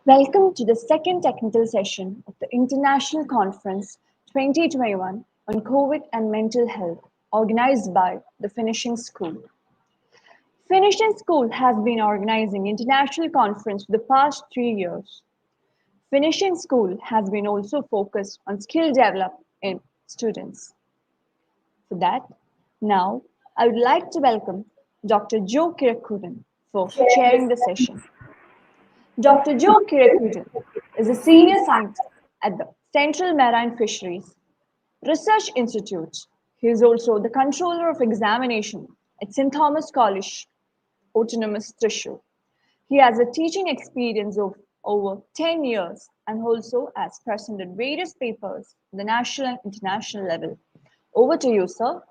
Welcome to the second technical session of the International Conference 2021 on COVID and Mental Health, organized by the Finishing School. Finishing School has been organizing international conference for the past 3 years. Finishing School has been also focused on skill development in students. For that, now I would like to welcome Dr. Joe Kirakudan for chairing the session. Dr. Joe Kirakudan is a senior scientist at the Central Marine Fisheries Research Institute. He is also the controller of examination at St.THOMAS College, Autonomous Thrissur. He has a teaching experience of over 10 years and also has presented various papers at the national and international level. Over to you, sir.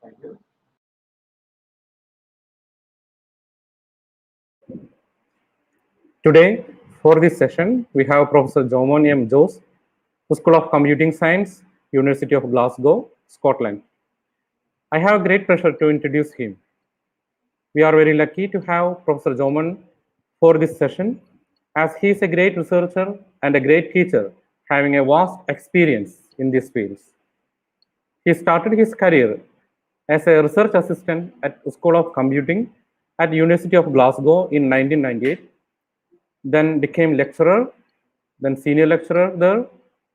Thank you. Today, for this session, we have Professor Jomon M. Jose, School of Computing Science, University of Glasgow, Scotland. I have great pleasure to introduce him. We are very lucky to have Professor Jomon for this session, as he is a great researcher and a great teacher, having a vast experience in these fields. He started his career as a research assistant at School of Computing at University of Glasgow in 1998. Then became lecturer, then senior lecturer there,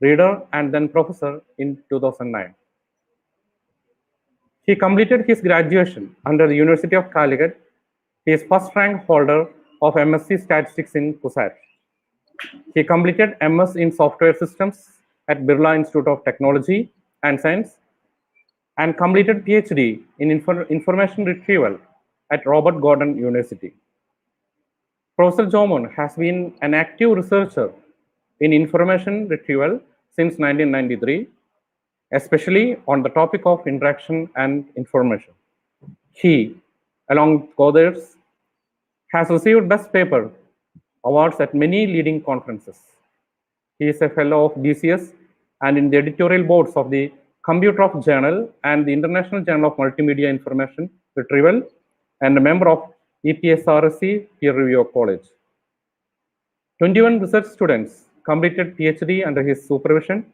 reader, and then professor in 2009. He completed his graduation under the University of Calicut. He is first rank holder of MSc Statistics in CUSAT. He completed MS in Software Systems at Birla Institute of Technology and Science and completed PhD in Information Retrieval at Robert Gordon University. Professor Jomon has been an active researcher in information retrieval since 1993, especially on the topic of interaction and information. He, along with others, has received Best Paper awards at many leading conferences. He is a fellow of DCS and in the editorial boards of the Computer of Journal and the International Journal of Multimedia Information Retrieval, and a member of EPSRC Peer Review College. 21 research students completed PhD under his supervision.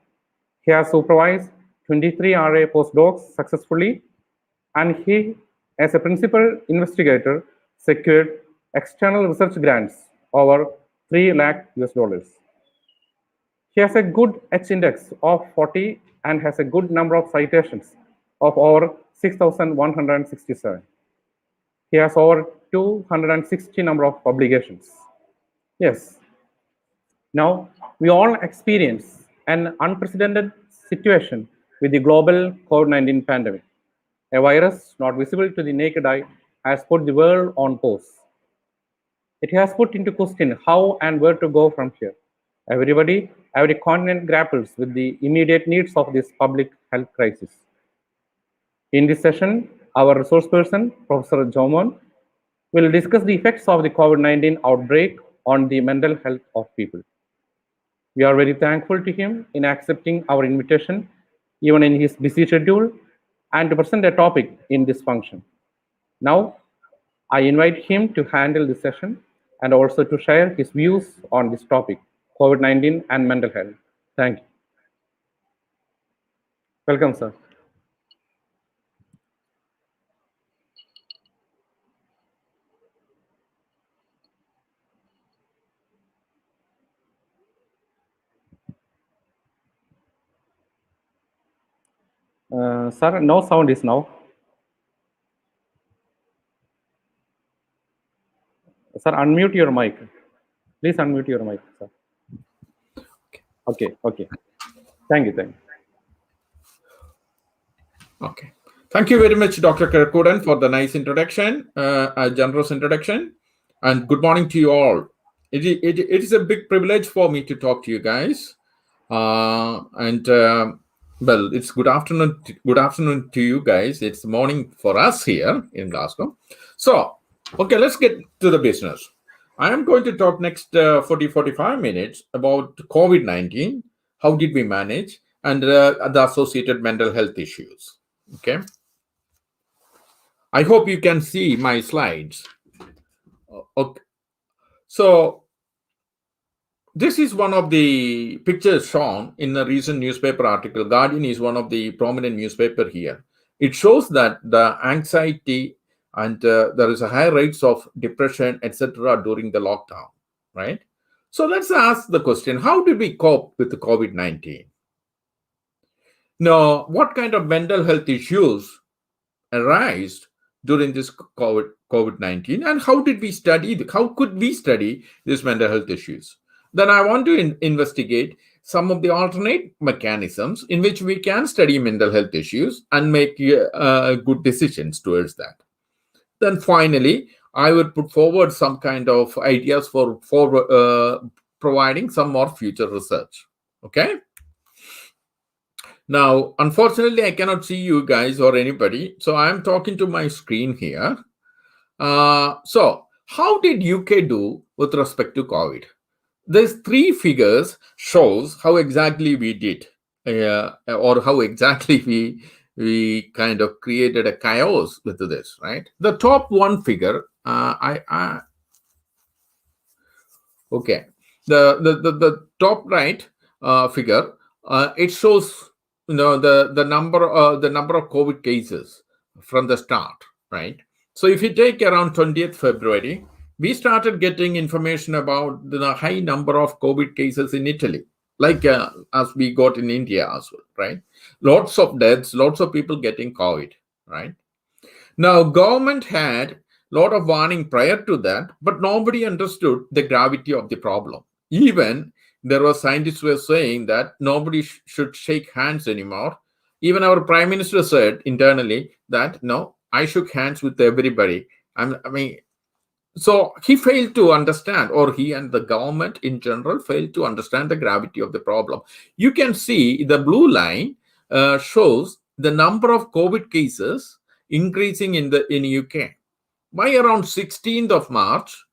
He has supervised 23 RA postdocs successfully, and he, as a principal investigator, secured external research grants over $3 lakh. He has a good H index of 40 and has a good number of citations of over 6,167. He has over 260 number of publications. Yes. Now, we all experience an unprecedented situation with the global COVID-19 pandemic. A virus not visible to the naked eye has put the world on pause. It has put into question how and where to go from here. Everybody, every continent grapples with the immediate needs of this public health crisis. In this session, our resource person, Professor Jomon, will discuss the effects of the COVID-19 outbreak on the mental health of people. We are very thankful to him in accepting our invitation, even in his busy schedule, and to present a topic in this function. Now, I invite him to handle the session and also to share his views on this topic, COVID-19 and mental health. Thank you. Welcome, sir. Sir, no sound is now. Sir, unmute your mic. Please unmute your mic, sir. Okay. Thank you. Okay. Thank you very much, Dr. Kirakudan, for the nice introduction, a generous introduction, and good morning to you all. It is a big privilege for me to talk to you guys, well, it's good afternoon to you guys. It's morning for us here in Glasgow. So, okay, let's get to the business. I am going to talk next 40-45 minutes about COVID-19, how did we manage, and the associated mental health issues. Okay. I hope you can see my slides. Okay. So, this is one of the pictures shown in a recent newspaper article. Guardian is one of the prominent newspaper here. It shows that the anxiety and there is a high rates of depression, etc. during the lockdown, right? So let's ask the question, how did we cope with the COVID-19? Now, what kind of mental health issues arise during this COVID-19, and how could we study these mental health issues? Then I want to investigate some of the alternate mechanisms in which we can study mental health issues and make good decisions towards that. Then finally, I would put forward some kind of ideas for providing some more future research. Okay. Now, unfortunately, I cannot see you guys or anybody, so I'm talking to my screen here. So, how did UK do with respect to COVID? These three figures shows how exactly we did, or how exactly we kind of created a chaos with this, right? The top one figure, okay, the top right figure, it shows the number of COVID cases from the start, right? So if you take around 20th February, we started getting information about the high number of COVID cases in Italy, like as we got in India as well, right? Lots of deaths, lots of people getting COVID, right? Now, government had a lot of warning prior to that, but nobody understood the gravity of the problem. Even there were scientists who were saying that nobody should shake hands anymore. Even our prime minister said internally that, no, I shook hands with everybody. So he failed to understand, or he and the government in general failed to understand the gravity of the problem. You can see the blue line shows the number of COVID cases increasing in UK. By around 16th of March,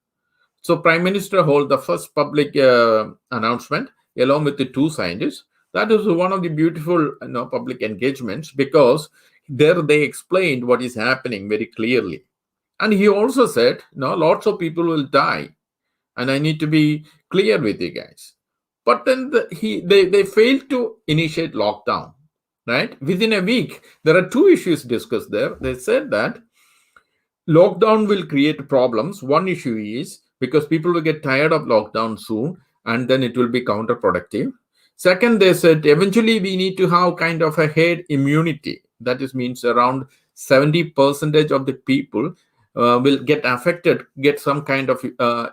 so Prime Minister held the first public announcement along with the two scientists. That is one of the beautiful public engagements, because there they explained what is happening very clearly. And he also said, no, lots of people will die, and I need to be clear with you guys. But then they failed to initiate lockdown, right? Within a week, there are two issues discussed there. They said that lockdown will create problems. One issue is because people will get tired of lockdown soon, and then it will be counterproductive. Second, they said eventually we need to have kind of a herd immunity. That is, means around 70% of the people will get affected, get some kind of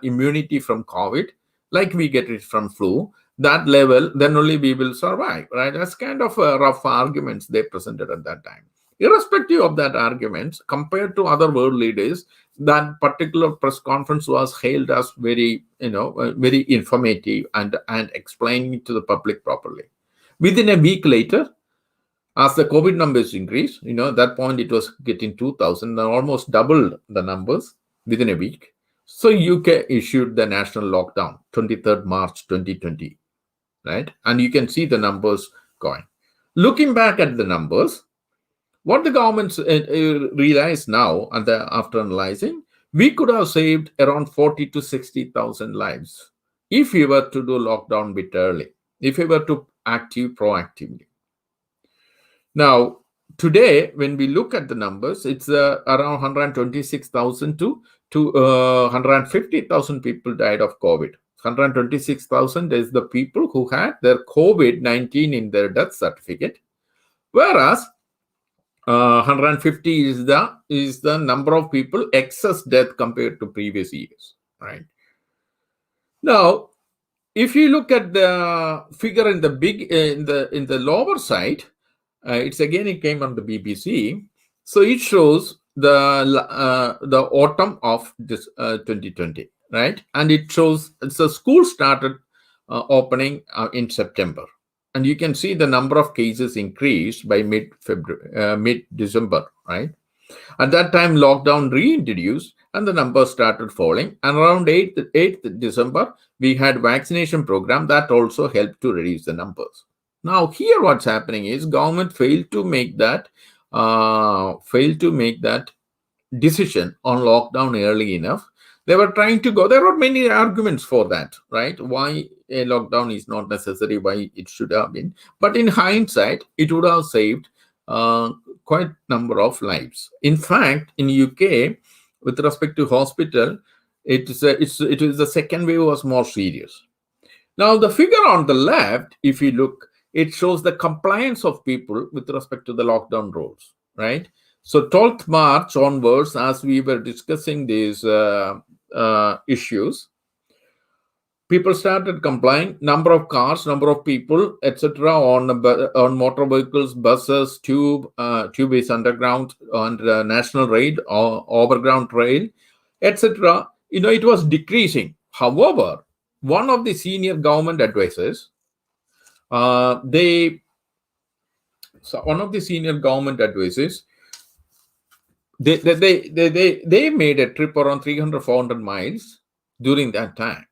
immunity from COVID, like we get it from flu. That level, then only we will survive, right? That's kind of rough arguments they presented at that time. Irrespective of that arguments, compared to other world leaders, that particular press conference was hailed as very, very informative and explaining it to the public properly. Within a week later, as the COVID numbers increased, at that point it was getting 2,000, almost doubled the numbers within a week. So UK issued the national lockdown, 23rd March 2020, right? And you can see the numbers going. Looking back at the numbers, what the government realized now, and after analyzing, we could have saved around 40 to 60,000 lives if we were to do lockdown a bit early, if we were to act proactively. Now, today, when we look at the numbers, it's around 126,000 to 150,000 people died of COVID. 126,000 is the people who had their COVID-19 in their death certificate, whereas 150 is the number of people excess death compared to previous years, right? Now, if you look at the figure in the in the lower side, it came on the BBC, so it shows the autumn of this 2020, right? And it shows school started opening in September. And you can see the number of cases increased by mid-December, right? At that time, lockdown reintroduced and the numbers started falling. And around 8th December, we had vaccination program that also helped to reduce the numbers. Now, here what's happening is government failed to make that decision on lockdown early enough. They were trying to go. There are many arguments for that, right? Why a lockdown is not necessary, why it should have been. But in hindsight, it would have saved quite a number of lives. In fact, in UK, with respect to hospital, it is the second wave was more serious. Now, the figure on the left, if you look, it shows the compliance of people with respect to the lockdown rules, right? So 12th March onwards, as we were discussing these issues, people started complying. Number of cars, number of people, etc. on motor vehicles, buses, tube is underground, and national rail or overground rail, etc. It was decreasing. However, one of the senior government advisors, they made a trip around 300-400 miles during that time.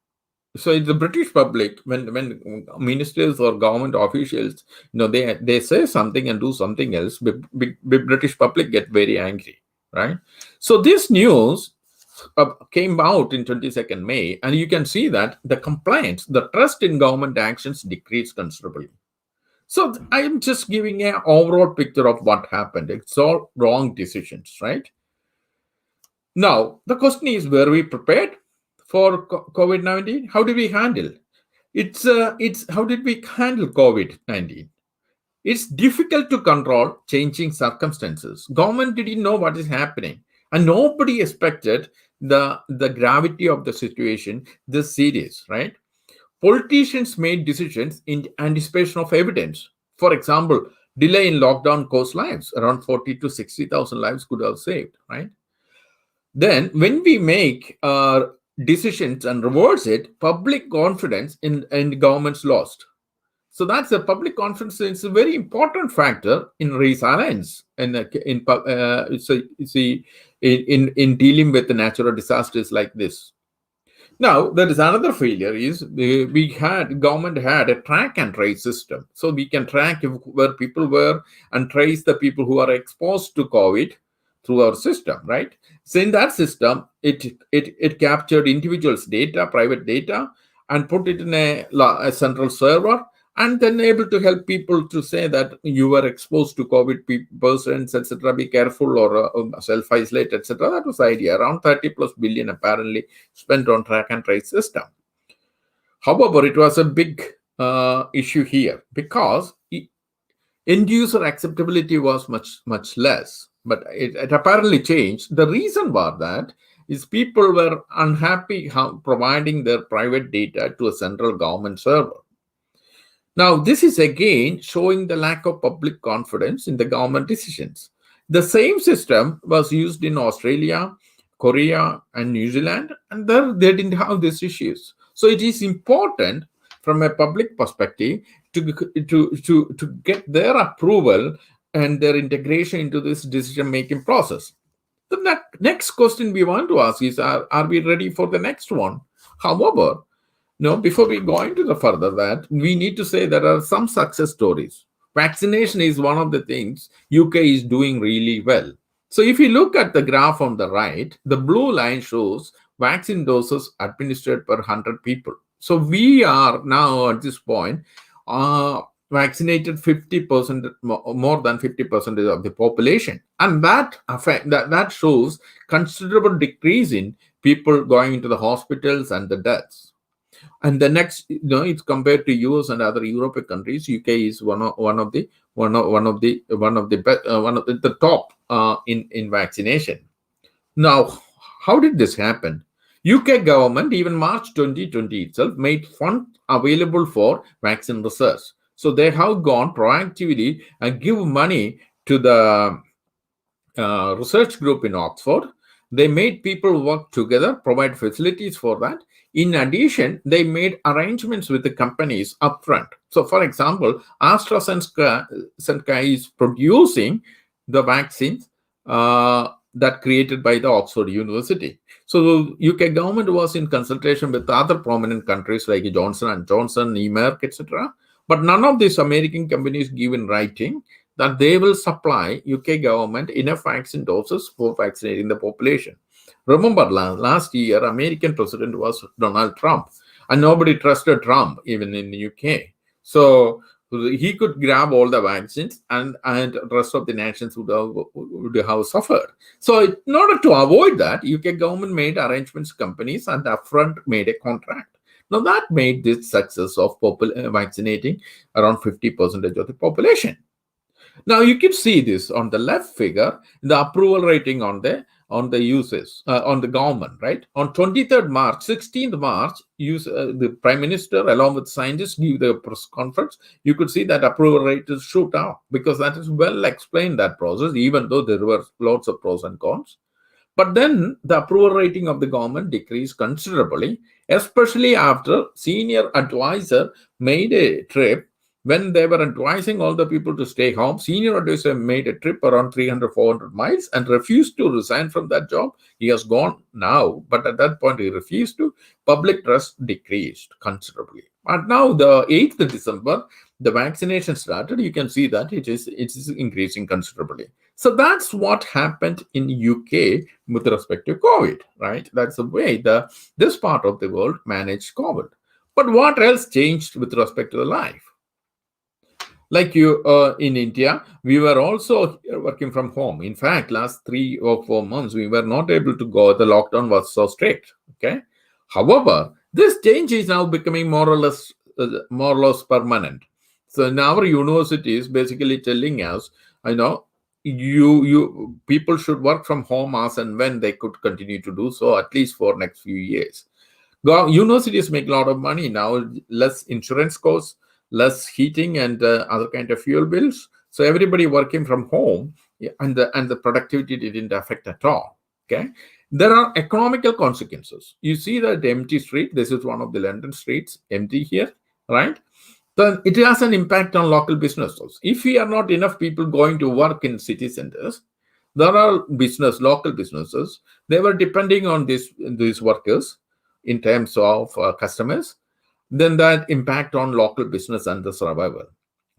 So it's the British public, when ministers or government officials, they say something and do something else, British public get very angry, right? So this news came out in 22nd May, and you can see that the compliance, the trust in government actions decreased considerably. So I am just giving an overall picture of what happened. It's all wrong decisions, right? Now, the question is, were we prepared for COVID-19? How did we handle? How did we handle COVID-19? It's difficult to control changing circumstances. Government didn't know what is happening, and nobody expected the gravity of the situation this serious, right? Politicians made decisions in anticipation of evidence. For example, delay in lockdown cost lives. Around 40 to 60,000 lives could have saved, right? Then, when we make decisions and reverse it, public confidence in governments lost. So that's a public confidence. It's a very important factor in resilience and in dealing with the natural disasters like this. Now, there is another failure is government had a track and trace system. So we can track where people were and trace the people who are exposed to COVID through our system, right? So in that system, it captured individuals' data, private data, and put it in a central server, and then able to help people to say that you were exposed to COVID persons, etc. Be careful or self-isolate, etc. That was the idea. Around 30+ billion apparently spent on track and trace system. However, it was a big issue here because end user acceptability was much less. But it apparently changed. The reason was that is people were unhappy providing their private data to a central government server. Now, this is again showing the lack of public confidence in the government decisions. The same system was used in Australia, Korea, and New Zealand, and there they didn't have these issues. So it is important from a public perspective to get their approval and their integration into this decision-making process. The next question we want to ask is, are we ready for the next one? However, before we go into the further that, we need to say there are some success stories. Vaccination is one of the things UK is doing really well. So if you look at the graph on the right, the blue line shows vaccine doses administered per 100 people. So we are now at this point vaccinated 50%, more than 50% of the population, and that shows considerable decrease in people going into the hospitals and the deaths. And the next, it's compared to US and other European countries. UK is one of the top in vaccination. Now, how did this happen? UK government, even March 2020 itself, made funds available for vaccine research. So they have gone proactively and give money to the research group in Oxford. They made people work together, provide facilities for that. In addition, they made arrangements with the companies upfront. So, for example, AstraZeneca is producing the vaccines that created by the Oxford University. So, the UK government was in consultation with other prominent countries like Johnson & Johnson, Mmr, etc. But none of these American companies give in writing that they will supply UK government enough vaccine doses for vaccinating the population. Remember, last year, American president was Donald Trump, and nobody trusted Trump, even in the UK. So he could grab all the vaccines, and the rest of the nations would have suffered. So in order to avoid that, UK government made arrangements, companies, and upfront made a contract. Now that made this success of vaccinating around 50% of the population. Now you can see this on the left figure, the approval rating on the uses on the government, right? On 23rd March, 16th March, the Prime Minister along with scientists give the press conference. You could see that approval rate is shoot up because that is well explained, that process, even though there were lots of pros and cons. But then the approval rating of the government decreased considerably, especially after senior advisor made a trip. When they were advising all the people to stay home, senior advisor made a trip around 300, 400 miles and refused to resign from that job. He has gone now, but at that point he refused to. Public trust decreased considerably. And now the 8th of December, the vaccination started. You can see that it is increasing considerably. So that's what happened in UK with respect to COVID, right? That's the way this part of the world managed COVID. But what else changed with respect to the life? Like you in India, we were also working from home. In fact, last 3 or 4 months, we were not able to go. The lockdown was so strict. Okay. However, this change is now becoming more or less permanent. So in our university is basically telling us, people should work from home as and when they could continue to do so, at least for next few years. Universities make a lot of money now, less insurance costs, less heating and other kind of fuel bills. So everybody working from home, and the productivity didn't affect at all. Okay. There are economical consequences. You see that empty street. This is one of the London streets, empty here, right? Then it has an impact on local businesses. If we are not enough people going to work in city centers, there are local businesses. They were depending on these workers in terms of customers. Then that impact on local business and the survival.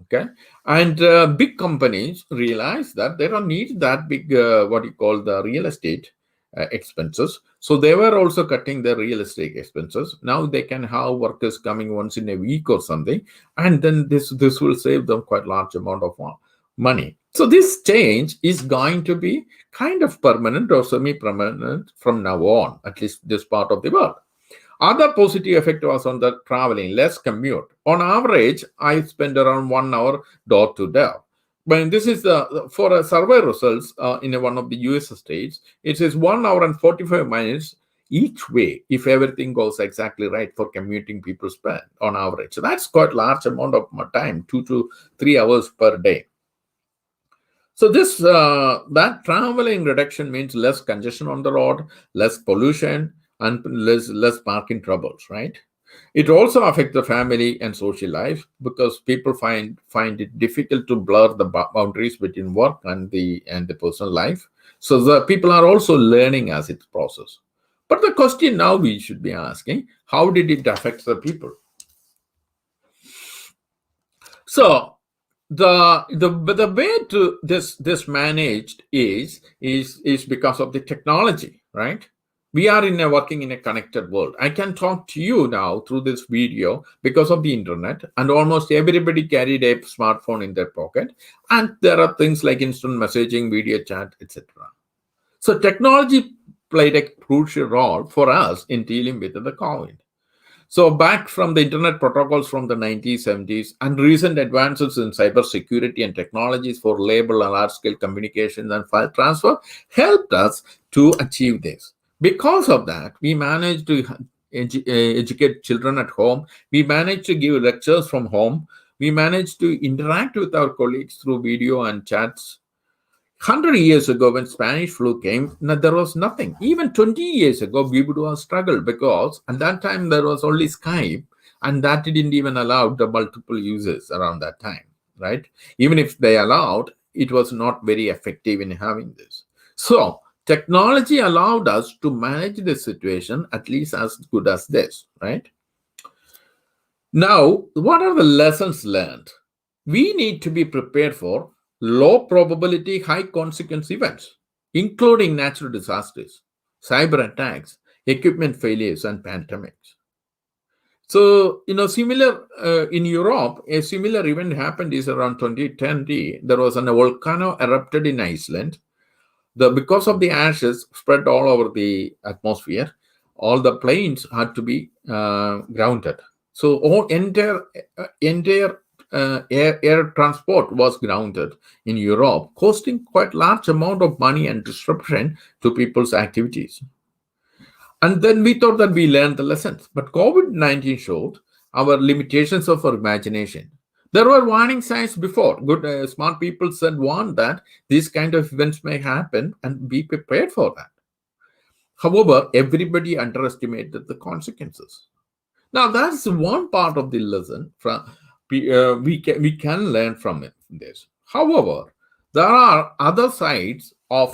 Okay. And big companies realize that they don't need that big, the real estate expenses. So they were also cutting their real estate expenses. Now they can have workers coming once in a week or something. And then this will save them quite large amount of money. So this change is going to be kind of permanent or semi-permanent from now on, at least this part of the world. Other positive effect was on the traveling, less commute. On average, I spend around 1 hour door to door. But this is for a survey results in one of the US states. It is 1 hour and 45 minutes each way if everything goes exactly right for commuting people spend on average. So that's quite large amount of time, 2 to 3 hours per day. So that traveling reduction means less congestion on the road, less pollution, and less parking troubles, right? It also affects the family and social life because people find it difficult to blur the boundaries between work and the personal life. So the people are also learning as it process. But the question now we should be asking, how did it affect the people? So the way to this managed is because of the technology, right? We are working in a connected world. I can talk to you now through this video because of the internet, and almost everybody carried a smartphone in their pocket. And there are things like instant messaging, video chat, etc. So technology played a crucial role for us in dealing with the COVID. So back from the internet protocols from the 1970s and recent advances in cybersecurity and technologies for label and large-scale communications and file transfer helped us to achieve this. Because of that, we managed to educate children at home. We managed to give lectures from home. We managed to interact with our colleagues through video and chats. 100 years ago, when Spanish flu came, there was nothing. Even 20 years ago, we would have struggled because at that time there was only Skype, and that didn't even allow the multiple users around that time, right? Even if they allowed, it was not very effective in having this. So technology allowed us to manage the situation at least as good as this, right? Now, what are the lessons learned? We need to be prepared for low probability, high consequence events, including natural disasters. cyber attacks, equipment failures, and pandemics. So, similar in Europe, a similar event happened is around 2020. There was a volcano erupted in Iceland. Because of the ashes spread all over the atmosphere, all the planes had to be grounded. So all entire air transport was grounded in Europe, costing quite large amount of money and disruption to people's activities. And then we thought that we learned the lessons. But COVID-19 showed our limitations of our imagination. There were warning signs before. Good, smart people warned that these kind of events may happen and be prepared for that. However, everybody underestimated the consequences. Now, that's one part of the lesson from we can learn from this. However, there are other sides of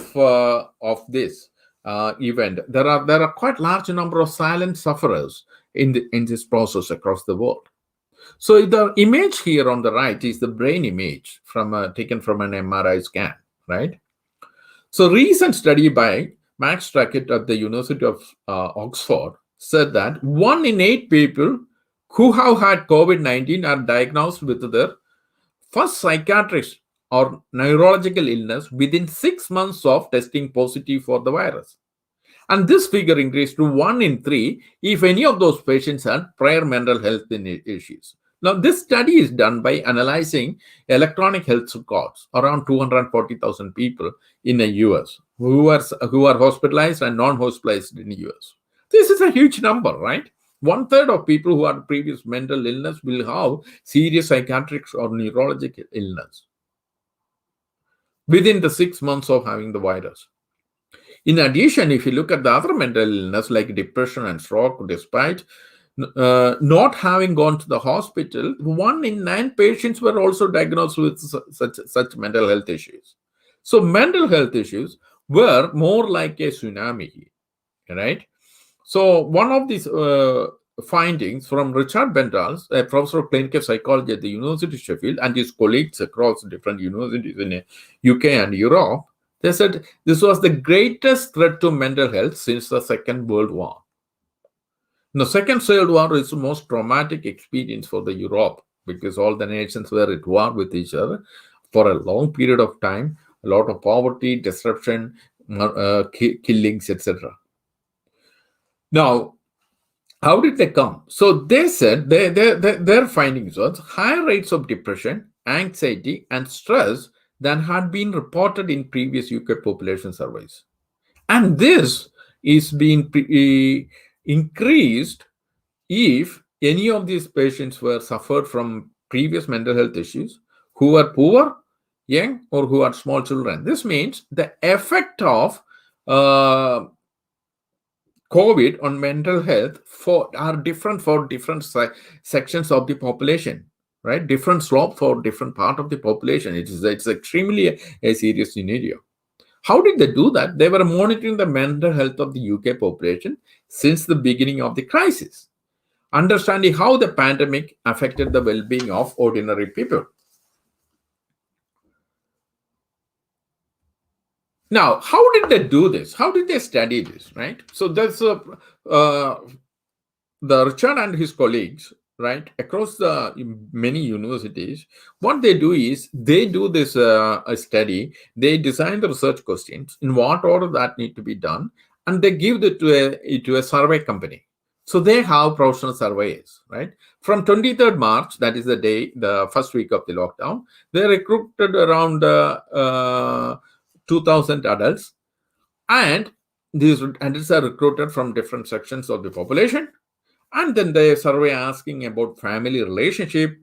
this event. There are quite large number of silent sufferers in this process across the world. So the image here on the right is the brain image taken from an MRI scan, right? So recent study by Max Trackett at the University of Oxford said that 1 in 8 people who have had COVID-19 are diagnosed with their first psychiatric or neurological illness within 6 months of testing positive for the virus. And this figure increased to 1 in 3 if any of those patients had prior mental health issues. Now, this study is done by analyzing electronic health records around 240,000 people in the US who are hospitalized and non-hospitalized in the US. This is a huge number, right? 1/3 of people who had previous mental illness will have serious psychiatric or neurological illness within the 6 months of having the virus. In addition, if you look at the other mental illness like depression and stroke, despite not having gone to the hospital, 1 in 9 patients were also diagnosed with such mental health issues. So mental health issues were more like a tsunami, right? So one of these findings from Richard Bendals, a professor of clinical psychology at the University of Sheffield, and his colleagues across different universities in the UK and Europe, they said this was the greatest threat to mental health since the Second World War. The Second World War is the most traumatic experience for the Europe because all the nations were at war with each other for a long period of time, a lot of poverty, disruption, killings, etc. Now, how did they come? So they said their findings was higher rates of depression, anxiety, and stress than had been reported in previous UK population surveys. And this is being increased if any of these patients were suffered from previous mental health issues, who were poor, young, or who had small children. This means the effect of COVID on mental health are different for different sections of the population, right? Different slope for different part of the population. It's extremely a serious scenario. How did they do that? They were monitoring the mental health of the UK population since the beginning of the crisis, understanding how the pandemic affected the well-being of ordinary people. Now, how did they do this? How did they study this, right? So that's the Richard and his colleagues, right, across the many universities. What they do is they do this study. They design the research questions in what order that need to be done, and they give it to a survey company. So they have professional surveys, right? From 23rd March, that is the first week of the lockdown, they recruited around 2,000 adults, and these adults are recruited from different sections of the population. And then they survey asking about family relationship,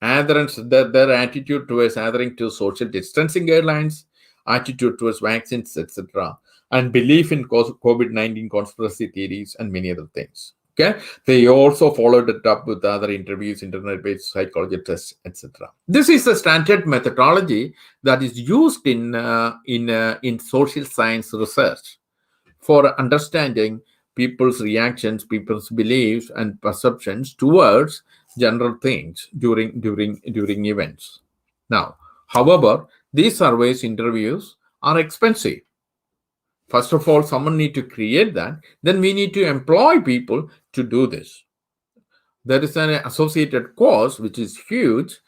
adherence, their attitude towards adhering to social distancing guidelines, attitude towards vaccines, etc., and belief in COVID-19 conspiracy theories, and many other things. Okay, they also followed it up with other interviews, internet-based psychology tests, etc. This is a standard methodology that is used in social science research for understanding people's reactions, people's beliefs, and perceptions towards general things during events. Now, however, these surveys interviews are expensive. First of all, someone need to create that. Then we need to employ people to do this. There is an associated cost, which is huge,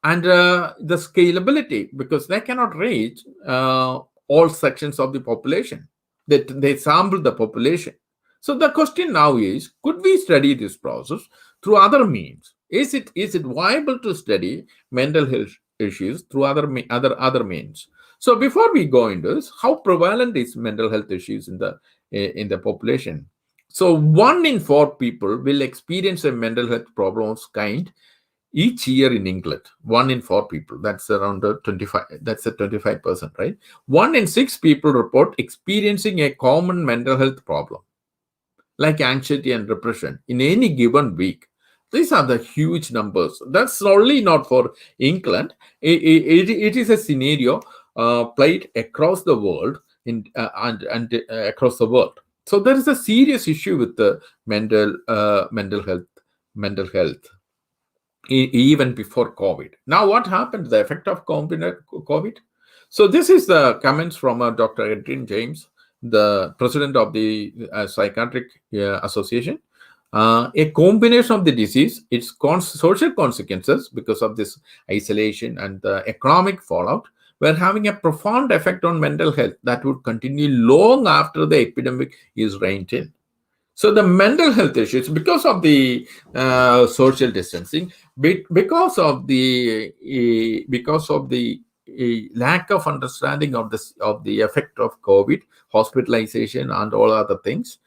and the scalability, because they cannot reach all sections of the population. They sample the population. So the question now is, could we study this process through other means? Is it viable to study mental health issues through other means? So before we go into this, how prevalent is mental health issues in the population? So 1 in 4 people will experience a mental health problem of kind each year in England. 1 in 4 people. That's around 25. That's a 25%, right? 1 in 6 people report experiencing a common mental health problem, like anxiety and depression, in any given week. These are the huge numbers. That's only not for England. It is a scenario played across the world and across the world. So there is a serious issue with the mental health even before COVID. Now, what happened? The effect of COVID. So this is the comments from Dr. Edwin James, the president of the Psychiatric Association. A combination of the disease, its social consequences because of this isolation and the economic fallout, were having a profound effect on mental health that would continue long after the epidemic is reined in. So the mental health issues, because of the social distancing, because of the lack of understanding of the effect of COVID, hospitalization, and all other things,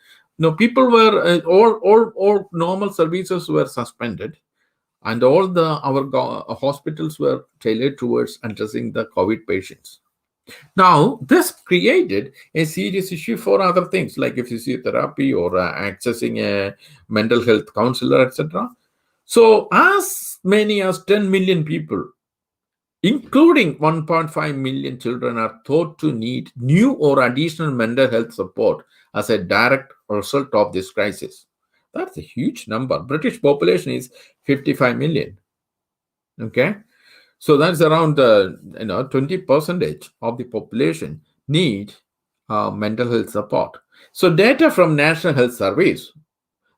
people were all normal services were suspended, and all our hospitals were tailored towards addressing the COVID patients. Now, this created a serious issue for other things like physiotherapy or accessing a mental health counselor, etc. So, as many as 10 million people, including 1.5 million children, are thought to need new or additional mental health support as a direct result of this crisis. That's a huge number. British population is 55 million. Okay. So that's around 20% of the population need mental health support. So data from National Health Service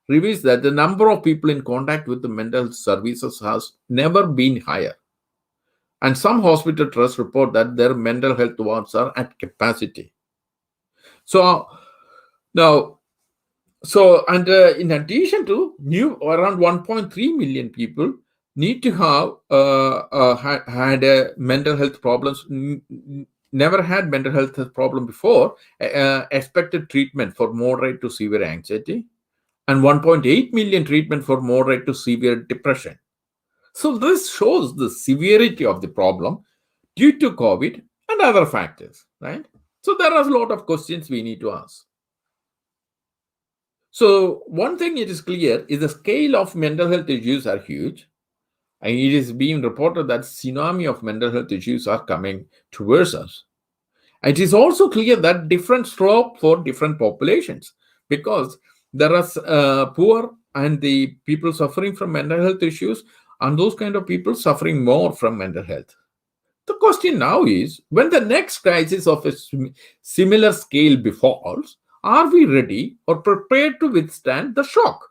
reveals that the number of people in contact with the mental health services has never been higher. And some hospital trusts report that their mental health wards are at capacity. So now, in addition to around 1.3 million people need to have had mental health problems, never had mental health problem before, expected treatment for moderate to severe anxiety, and 1.8 million treatment for moderate to severe depression. So this shows the severity of the problem due to COVID and other factors, right? So there are a lot of questions we need to ask. So one thing it is clear is the scale of mental health issues are huge. And it is being reported that tsunami of mental health issues are coming towards us. It is also clear that different slope for different populations, because there are poor and the people suffering from mental health issues, and those kind of people suffering more from mental health. The question now is, when the next crisis of a similar scale befalls, are we ready or prepared to withstand the shock?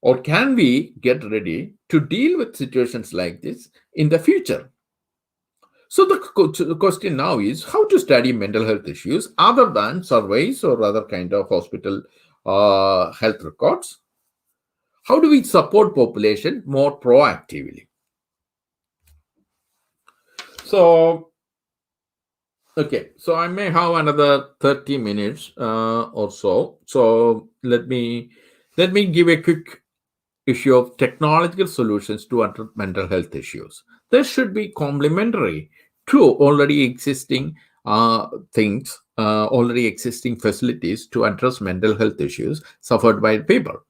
Or can we get ready to deal with situations like this in the future? So the question now is how to study mental health issues other than surveys or other kind of hospital health records. How do we support population more proactively? So, okay, so I may have another 30 minutes or so. So let me give a quick issue of technological solutions to address mental health issues. This should be complementary to already existing things, already existing facilities to address mental health issues suffered by people.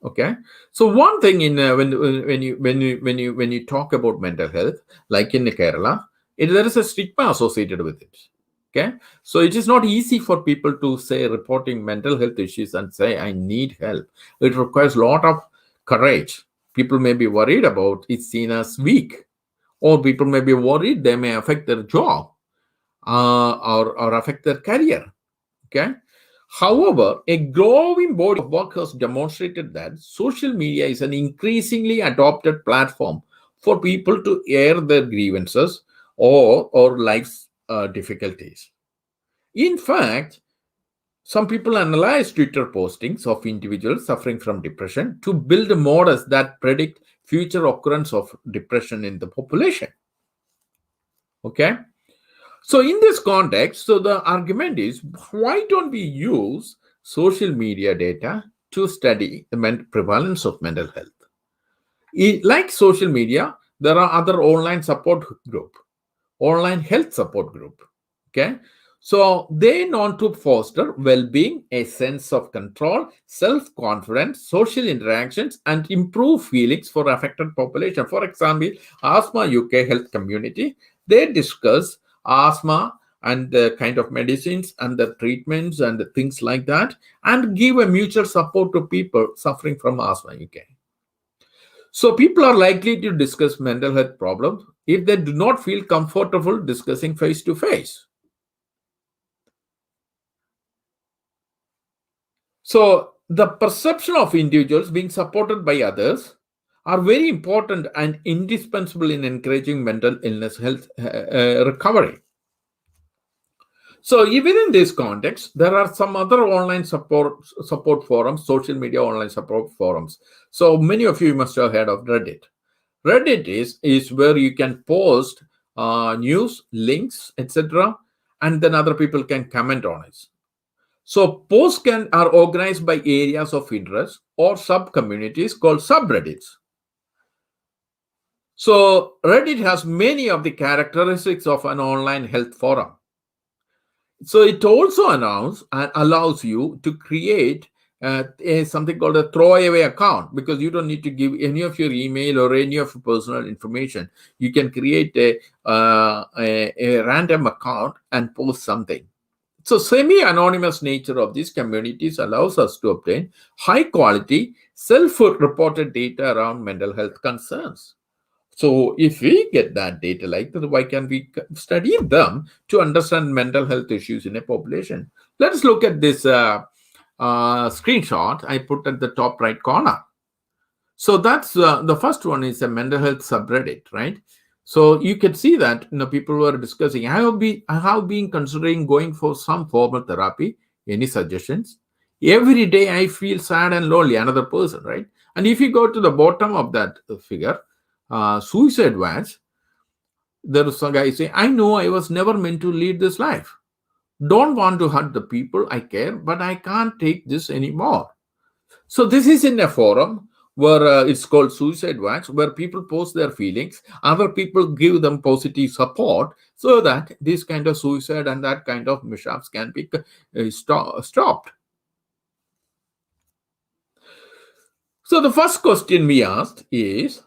Okay, so one thing in when you talk about mental health, like in Kerala, there is a stigma associated with it. Okay, so it is not easy for people to say reporting mental health issues and say I need help. It requires a lot of courage. People may be worried about it's seen as weak, or people may be worried they may affect their job. or affect their career. Okay. However, a growing body of work has demonstrated that social media is an increasingly adopted platform for people to air their grievances or life's difficulties. In fact, some people analyze Twitter postings of individuals suffering from depression to build models that predict future occurrence of depression in the population. Okay. So in this context, so the argument is, why don't we use social media data to study the prevalence of mental health? Like social media, there are other online support group, online health support group. Okay. So they want to foster well-being, a sense of control, self-confidence, social interactions, and improve feelings for affected population. For example, Asthma UK Health Community, they discuss asthma and the kind of medicines and the treatments and the things like that, and give a mutual support to people suffering from Asthma UK. So people are likely to discuss mental health problems if they do not feel comfortable discussing face to face. So the perception of individuals being supported by others are very important and indispensable in encouraging mental illness health recovery. So even in this context, there are some other online support forums, social media online support forums. So many of you must have heard of Reddit. Reddit is where you can post news, links, etc., and then other people can comment on it. So posts are organized by areas of interest or sub-communities called subreddits. So Reddit has many of the characteristics of an online health forum. So it also allows you to create something called a throwaway account, because you don't need to give any of your email or any of your personal information. You can create a random account and post something. So semi-anonymous nature of these communities allows us to obtain high-quality, self-reported data around mental health concerns. So if we get that data like that, why can't we study them to understand mental health issues in a population? Let's look at this screenshot I put at the top right corner. So that's the first one is a mental health subreddit, right? So you can see that people were discussing, I have been considering going for some formal therapy. Any suggestions? Every day I feel sad and lonely, another person, right? And if you go to the bottom of that figure, suicide watch, there is some guy saying, I know I was never meant to lead this life. Don't want to hurt the people I care, but I can't take this anymore. So this is in a forum where it's called Suicide Watch, where people post their feelings, other people give them positive support so that this kind of suicide and that kind of mishaps can be stopped. So the first question we asked is,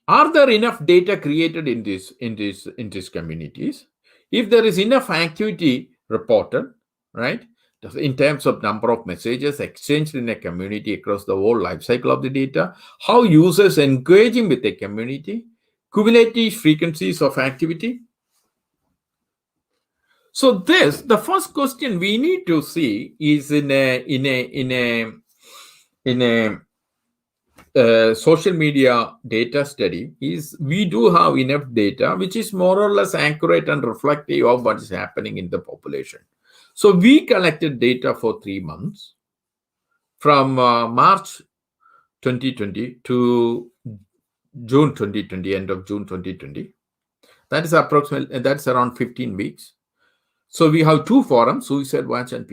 are there enough data created in these communities? If there is enough activity reported, right, in terms of number of messages exchanged in a community across the whole life cycle of the data, how users engaging with the community, cumulative frequencies of activity. So the first question we need to see is in a social media data study is, we do have enough data which is more or less accurate and reflective of what is happening in the population. So we collected data for 3 months from March 2020 to June 2020, end of June 2020. That is approximately, that's around 15 weeks. So we have 2 forums, Suicide Watch and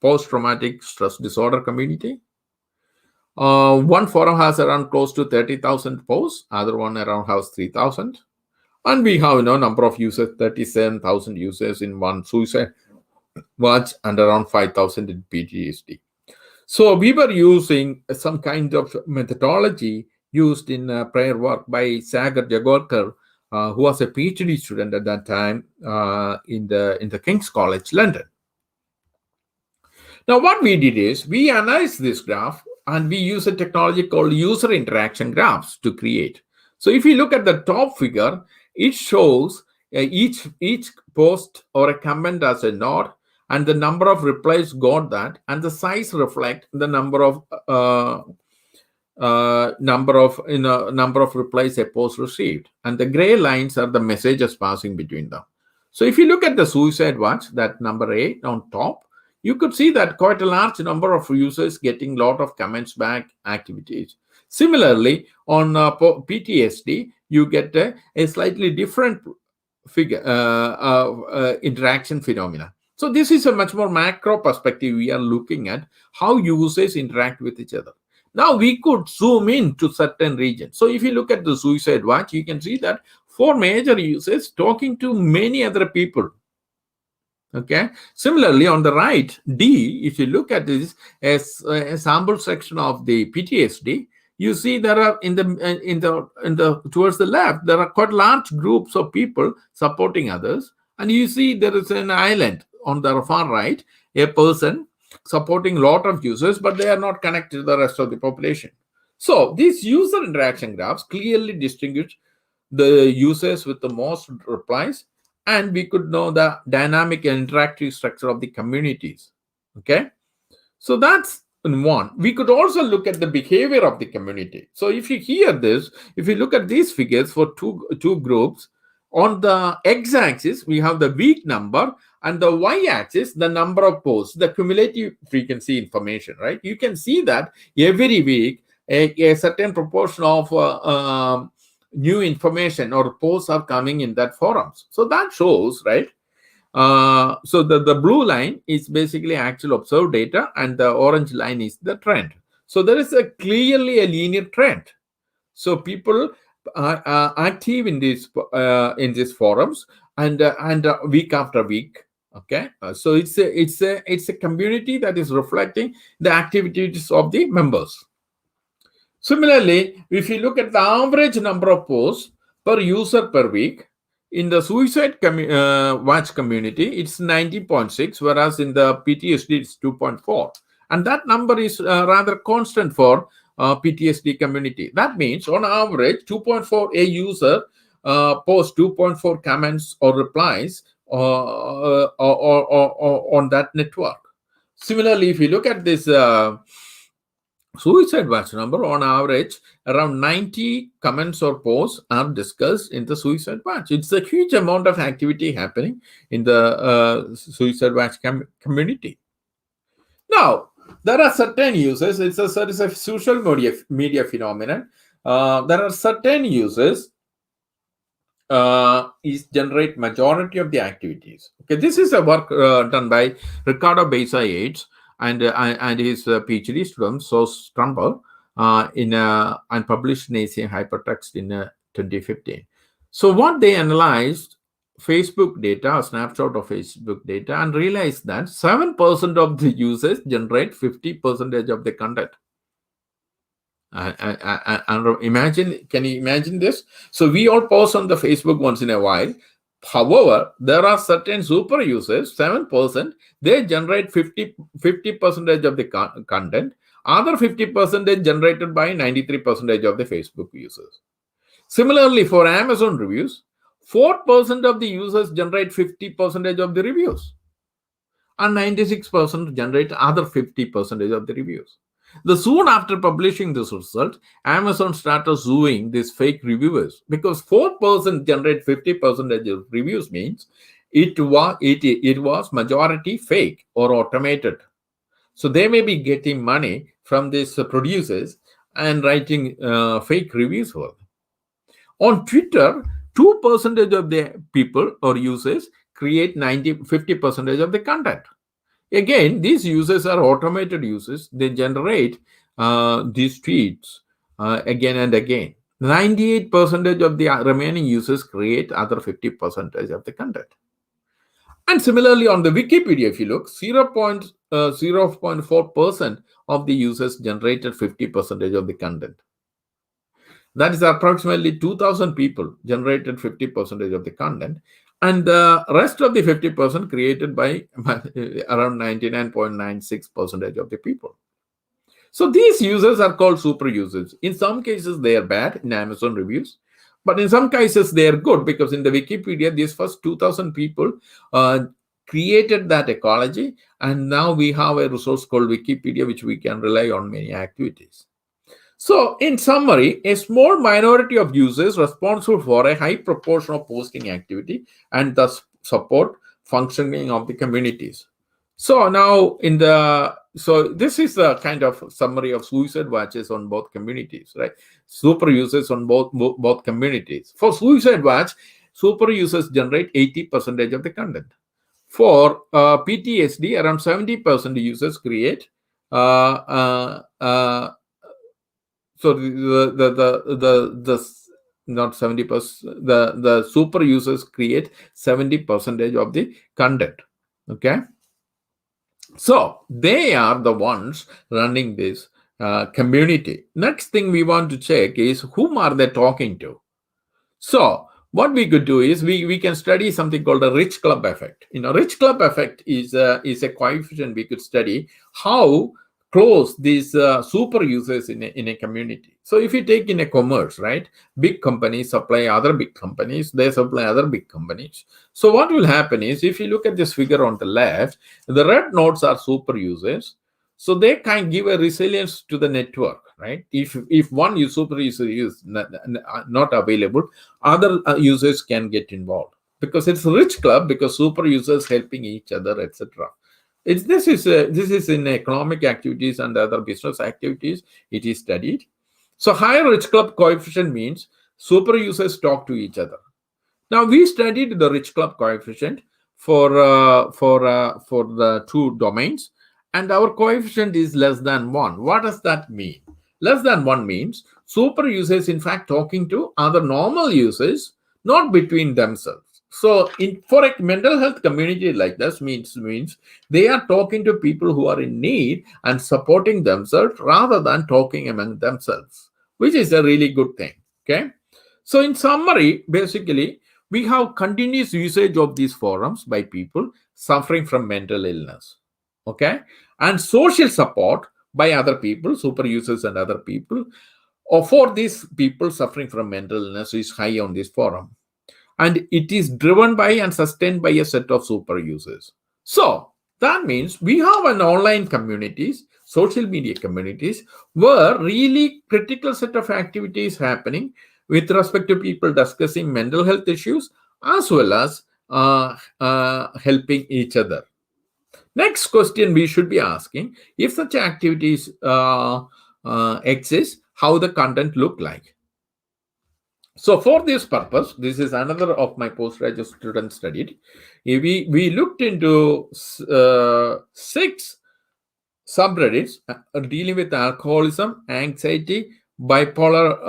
post-traumatic stress disorder community. One forum has around close to 30,000 posts, other one around has 3,000. And we have number of users, 37,000 users in one Suicide Watch and around 5,000 in PTSD. So we were using some kind of methodology used in prior work by Sagar Jagorkar, who was a PhD student at that time in the King's College, London. Now what we did is, we analyzed this graph and we use a technology called user interaction graphs to create. So if you look at the top figure, it shows each post or a comment as a node, and the number of replies got that, and the size reflect the number of replies a post received, and the gray lines are the messages passing between them. So if you look at the suicide watch, that number 8 on top, you could see that quite a large number of users getting a lot of comments back, activities. Similarly, on PTSD, you get a slightly different figure interaction phenomena. So this is a much more macro perspective. We are looking at how users interact with each other. Now we could zoom in to certain regions. So if you look at the suicide watch, you can see that 4 major users talking to many other people. Okay. Similarly, on the right, D, if you look at this as a sample section of the PTSD, you see there are in the towards the left, there are quite large groups of people supporting others, and you see there is an island on the far right, a person supporting a lot of users, but they are not connected to the rest of the population. So these user interaction graphs clearly distinguish the users with the most replies, and we could know the dynamic and interactive structure of the communities. Okay, so that's one. We could also look at the behavior of the community. So if you hear this, if you look at these figures for two groups, on the x-axis we have the week number, and the y-axis the number of posts, the cumulative frequency information, right? You can see that every week a certain proportion of new information or posts are coming in that forums. So that shows, right? So the blue line is basically actual observed data, and the orange line is the trend. So there is clearly a linear trend. So people are active in these forums, and week after week. Okay, so it's a community that is reflecting the activities of the members. Similarly, if you look at the average number of posts per user per week, in the suicide watch community, it's 90.6, whereas in the PTSD, it's 2.4. And that number is rather constant for PTSD community. That means, on average, 2.4 a user posts 2.4 comments or replies on that network. Similarly, if you look at this suicide watch number, on average, around 90 comments or posts are discussed in the suicide watch. It's a huge amount of activity happening in the suicide watch community. Now, there are certain users. There is a social media phenomenon. There are certain users generate majority of the activities. Okay, this is a work done by Ricardo Beza-Yates and his PhD student, Sos Trumbull, and published in Asian Hypertext in 2015. So what they analyzed, Facebook data, a snapshot of Facebook data, and realized that 7% of the users generate 50% of the content. Can you imagine this? So we all post on the Facebook once in a while. However, there are certain super users, 7%, they generate 50% of the content. Other 50% generated by 93% of the Facebook users. Similarly, for Amazon reviews, 4% of the users generate 50% of the reviews, and 96% generate other 50% of the reviews. Soon after publishing this result, Amazon started suing these fake reviewers, because 4% generate 50% of reviews means it was majority fake or automated. So they may be getting money from these producers and writing fake reviews for them. On Twitter, 2% of the people or users create 50% of the content. Again, these users are automated users. They generate these tweets again and again. 98% of the remaining users create other 50% of the content. And similarly, on the Wikipedia, if you look, 0.4% of the users generated 50% of the content. That is approximately 2,000 people generated 50% of the content. And the rest of the 50% created by around 99.96% of the people. So these users are called super users. In some cases, they are bad in Amazon reviews. But in some cases, they are good because in the Wikipedia, these first 2,000 people created that ecology. And now we have a resource called Wikipedia, which we can rely on many activities. So in summary, a small minority of users responsible for a high proportion of posting activity and thus support functioning of the communities. So now this is a kind of summary of suicide watches on both communities, right? Super users on both communities. For suicide watch, super users generate 80% of the content. For PTSD, around 70% users create. So not 70%. The super users create 70% of the content. Okay. So they are the ones running this community. Next thing we want to check is whom are they talking to? So what we could do is we can study something called a rich club effect. Rich club effect is a coefficient we could study how close these super users in a community. So if you take in a commerce, right, big companies supply other big companies, they supply other big companies. So what will happen is, if you look at this figure on the left, the red nodes are super users. So they can give a resilience to the network, right? If one super user is not available, other users can get involved because it's a rich club, because super users helping each other, etc. This is in economic activities and other business activities. It is studied. So higher rich club coefficient means super users talk to each other. Now we studied the rich club coefficient for the two domains, and our coefficient is less than 1. What does that mean? Less than 1 means super users in fact talking to other normal users, not between themselves. So for a mental health community like this means they are talking to people who are in need and supporting themselves rather than talking among themselves, which is a really good thing. Okay. So in summary, basically, we have continuous usage of these forums by people suffering from mental illness. Okay. And social support by other people, super users and other people, or for these people suffering from mental illness is high on this forum. And it is driven by and sustained by a set of super users. So that means we have an online communities, social media communities, where really critical set of activities happening with respect to people discussing mental health issues as well as helping each other. Next question we should be asking, if such activities exist, how the content look like? So for this purpose, this is another of my postgraduate students studied. We looked into 6 subreddits dealing with alcoholism, anxiety, bipolar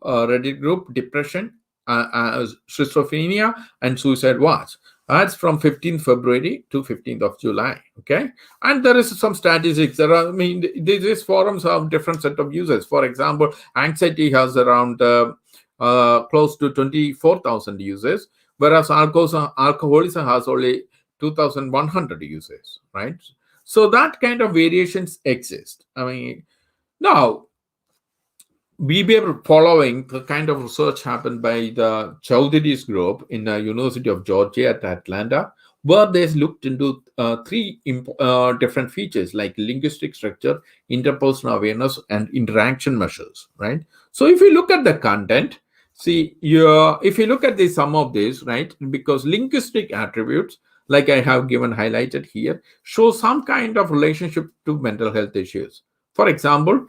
Reddit group, depression, schizophrenia, and suicide watch. That's from 15th February to 15th of July. Okay. And there is some statistics. These forums have different set of users. For example, anxiety has around close to 24,000 users, whereas alcoholism has only 2,100 users, right? So that kind of variations exist. Now, we were following the kind of research happened by the Chowdhury's group in the University of Georgia at Atlanta, where they looked into 3 different features like linguistic structure, interpersonal awareness, and interaction measures, right? So if you look at the content, see, if you look at some of these, right, because linguistic attributes, like I have given highlighted here, show some kind of relationship to mental health issues. For example,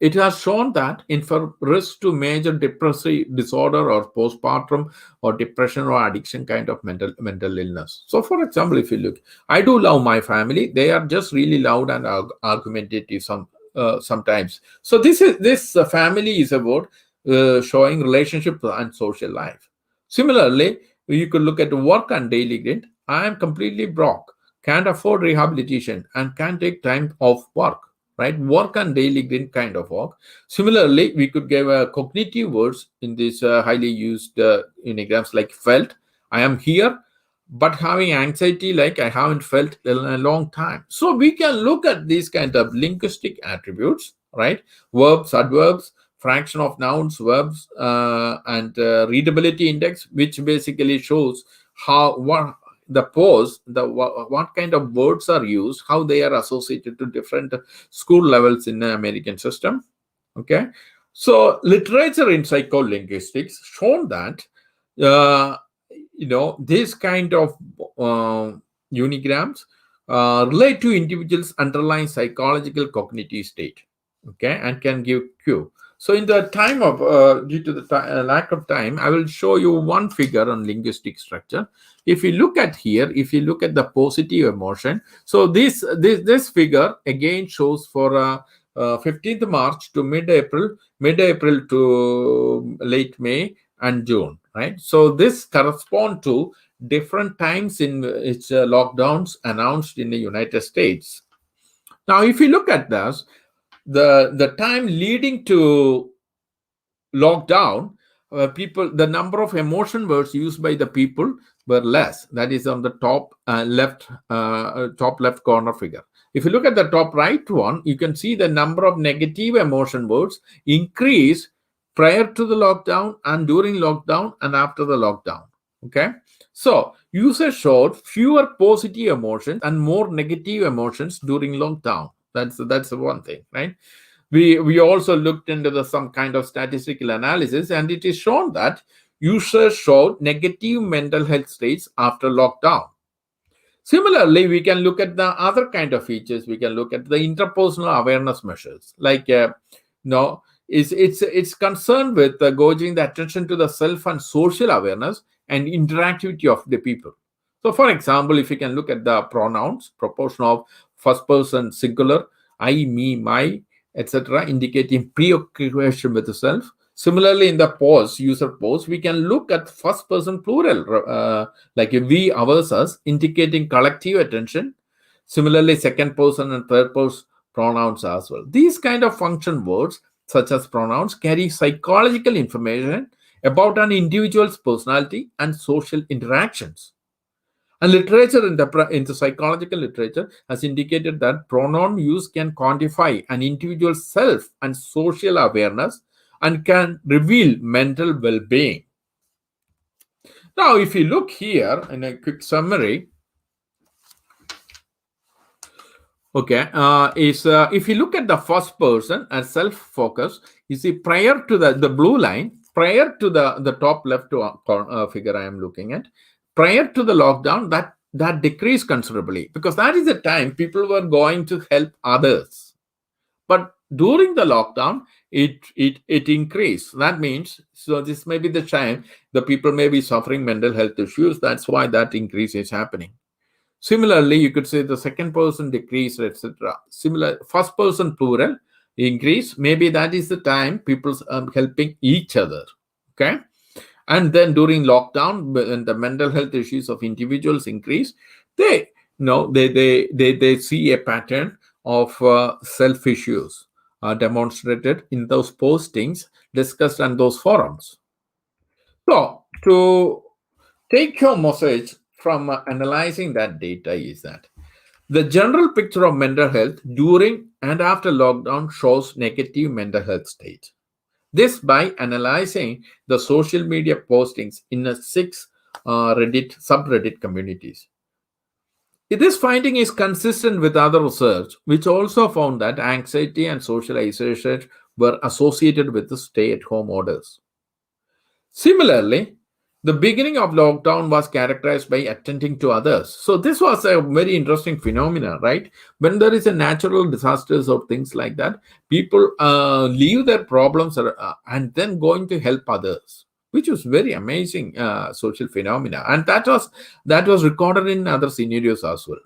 it has shown that for risk to major depressive disorder or postpartum or depression or addiction kind of mental illness. So for example, if you look, I do love my family. They are just really loud and argumentative sometimes. So this family is about showing relationship and social life. Similarly, you could look at work and daily grind. I am completely broke, can't afford rehabilitation, and can't take time off work. Right, work and daily grind kind of work. Similarly, we could give cognitive words in this highly used enneagrams like felt. I am here, but having anxiety like I haven't felt in a long time. So we can look at these kind of linguistic attributes, right? Verbs, adverbs, fraction of nouns, verbs, and readability index, which basically shows what kind of words are used, how they are associated to different school levels in the American system. Okay, so literature in psycholinguistics shown that this kind of unigrams relate to individuals' underlying psychological cognitive state, okay, and can give cue. So in the time of, due to the lack of time, I will show you one figure on linguistic structure. If you look at here, if you look at the positive emotion, so this figure again shows for 15th March to mid-April to late May and June, right? So this corresponds to different times in its lockdowns announced in the United States. Now, if you look at this, the time leading to lockdown, the number of emotion words used by the people were less. That is on the top left corner figure. If you look at the top right one, you can see the number of negative emotion words increase prior to the lockdown and during lockdown and after the lockdown. Okay, so users showed fewer positive emotions and more negative emotions during lockdown. That's the one thing, right? We also looked into some kind of statistical analysis, and it is shown that users showed negative mental health states after lockdown. Similarly, we can look at the other kind of features. We can look at the interpersonal awareness measures, like it's concerned with gauging the attention to the self and social awareness and interactivity of the people. So, for example, if you can look at the pronouns, proportion of first person singular, I, me, my, etc., indicating preoccupation with the self. Similarly, in the user pose, we can look at first person plural, like we, ours, us, indicating collective attention. Similarly, second person and third person pronouns as well. These kind of function words, such as pronouns, carry psychological information about an individual's personality and social interactions. And literature in the psychological literature has indicated that pronoun use can quantify an individual's self and social awareness and can reveal mental well-being. Now, if you look here in a quick summary, okay, if you look at the first person as self-focus, you see prior to the blue line, prior to the top left figure I am looking at, prior to the lockdown, that decreased considerably, because that is the time people were going to help others. But during the lockdown, it increased. That means, so this may be the time the people may be suffering mental health issues. That's why that increase is happening. Similarly, you could say the second person decrease, etc. Similar, first person plural increase. Maybe that is the time people helping each other. Okay. And then during lockdown, when the mental health issues of individuals increase, they see a pattern of self issues demonstrated in those postings discussed on those forums. So, to take your message from analyzing that data is that the general picture of mental health during and after lockdown shows negative mental health state. This by analyzing the social media postings in 6 subreddit communities. This finding is consistent with other research, which also found that anxiety and social isolation were associated with the stay-at-home orders. Similarly, the beginning of lockdown was characterized by attending to others. So this was a very interesting phenomenon, right? When there is a natural disasters or things like that, people leave their problems and then going to help others, which was very amazing social phenomena. And that was recorded in other scenarios as well.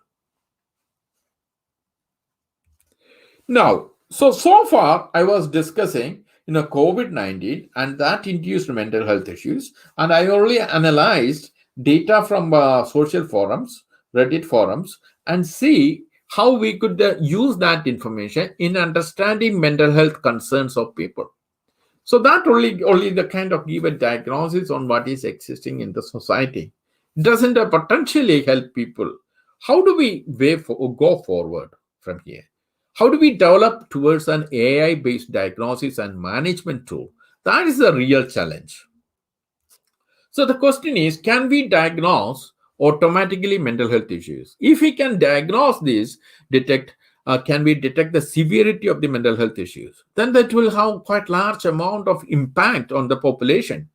Now, so far I was discussing COVID-19 and that induced mental health issues. And I only analyzed data from social forums, Reddit forums, and see how we could use that information in understanding mental health concerns of people. So that only the kind of give a diagnosis on what is existing in the society. Doesn't potentially help people? How do we go forward from here? How do we develop towards an AI-based diagnosis and management tool? That is the real challenge. So the question is, can we diagnose automatically mental health issues? If we can diagnose this, can we detect the severity of the mental health issues? Then that will have quite large amount of impact on the population.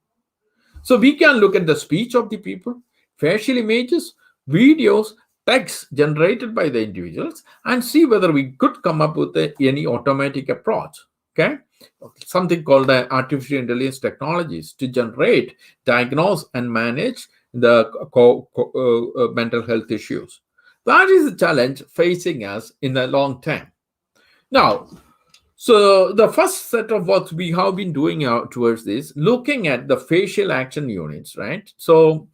So we can look at the speech of the people, facial images, videos, text generated by the individuals, and see whether we could come up with any automatic approach. Okay, something called the artificial intelligence technologies to generate, diagnose, and manage the mental health issues. That is a challenge facing us in the long term. Now, so the first set of what we have been doing towards this, looking at the facial action units, right? So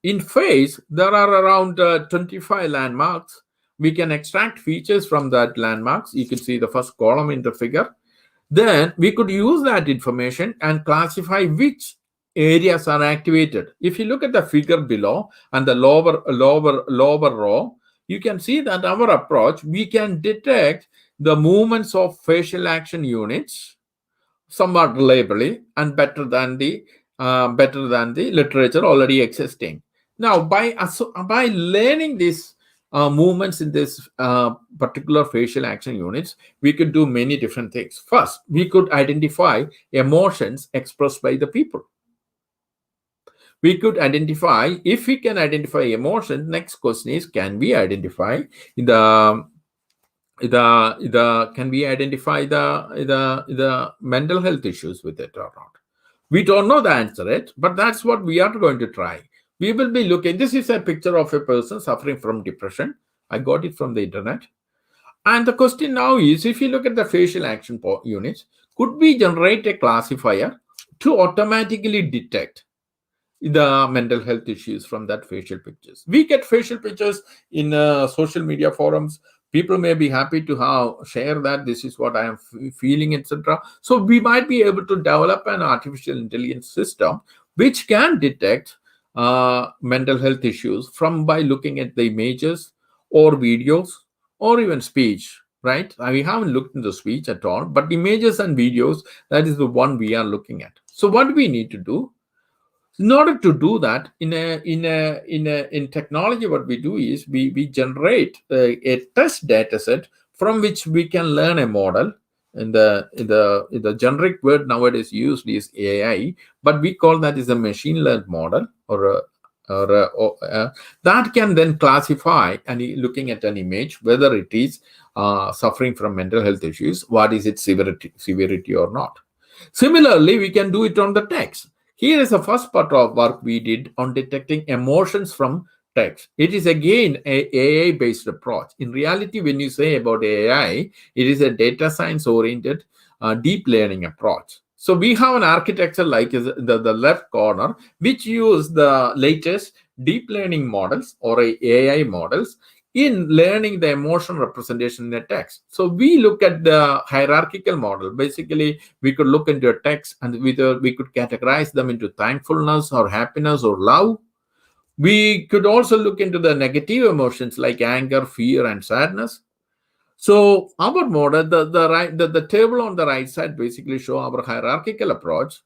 in face, there are around 25 landmarks. We can extract features from that landmarks. You can see the first column in the figure. Then we could use that information and classify which areas are activated. If you look at the figure below and the lower row, you can see that our approach, we can detect the movements of facial action units somewhat reliably and better than the literature already existing. Now, by learning these movements in this particular facial action units, we could do many different things. First, we could identify emotions expressed by the people. We could identify, if we can identify emotions, next question is, can we identify the mental health issues with it or not? We don't know the answer yet, but that's what we are going to try. We will be looking. This is a picture of a person suffering from depression. I got it from the internet. And the question now is, if you look at the facial action units, could we generate a classifier to automatically detect the mental health issues from that facial pictures? We get facial pictures in social media forums. People may be happy to share that this is what I am feeling, etc. So we might be able to develop an artificial intelligence system which can detect mental health issues by looking at the images or videos or even speech, right? We haven't looked into speech at all, but images and videos, that is the one we are looking at. So what do we need to do? In order to do that, in technology, what we do is we generate a test data set from which we can learn a model. And the generic word nowadays used is AI, but we call that is a machine learned model that can then classify, and looking at an image, whether it is suffering from mental health issues, what is its severity or not. Similarly, we can do it on the text. Here is the first part of work we did on detecting emotions from text. It is again an AI-based approach. In reality, when you say about AI, it is a data science-oriented deep learning approach. So we have an architecture like the left corner, which use the latest deep learning models or AI models in learning the emotion representation in a text. So we look at the hierarchical model. Basically, we could look into a text and we could categorize them into thankfulness or happiness or love. We could also look into the negative emotions like anger, fear, and sadness. So our model, the table on the right side basically show our hierarchical approach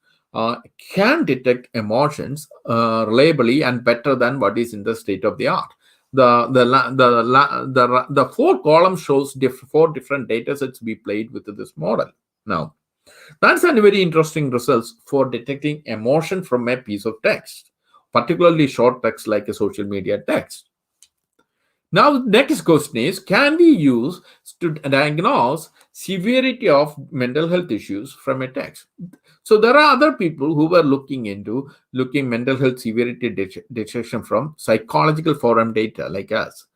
can detect emotions reliably and better than what is in the state of the art. The four columns shows four different data sets we played with this model. Now, that's a very interesting results for detecting emotion from a piece of text, particularly short text like a social media text. Now, next question is, can we use to diagnose severity of mental health issues from a text? So there are other people who were looking mental health severity detection from psychological forum data like us.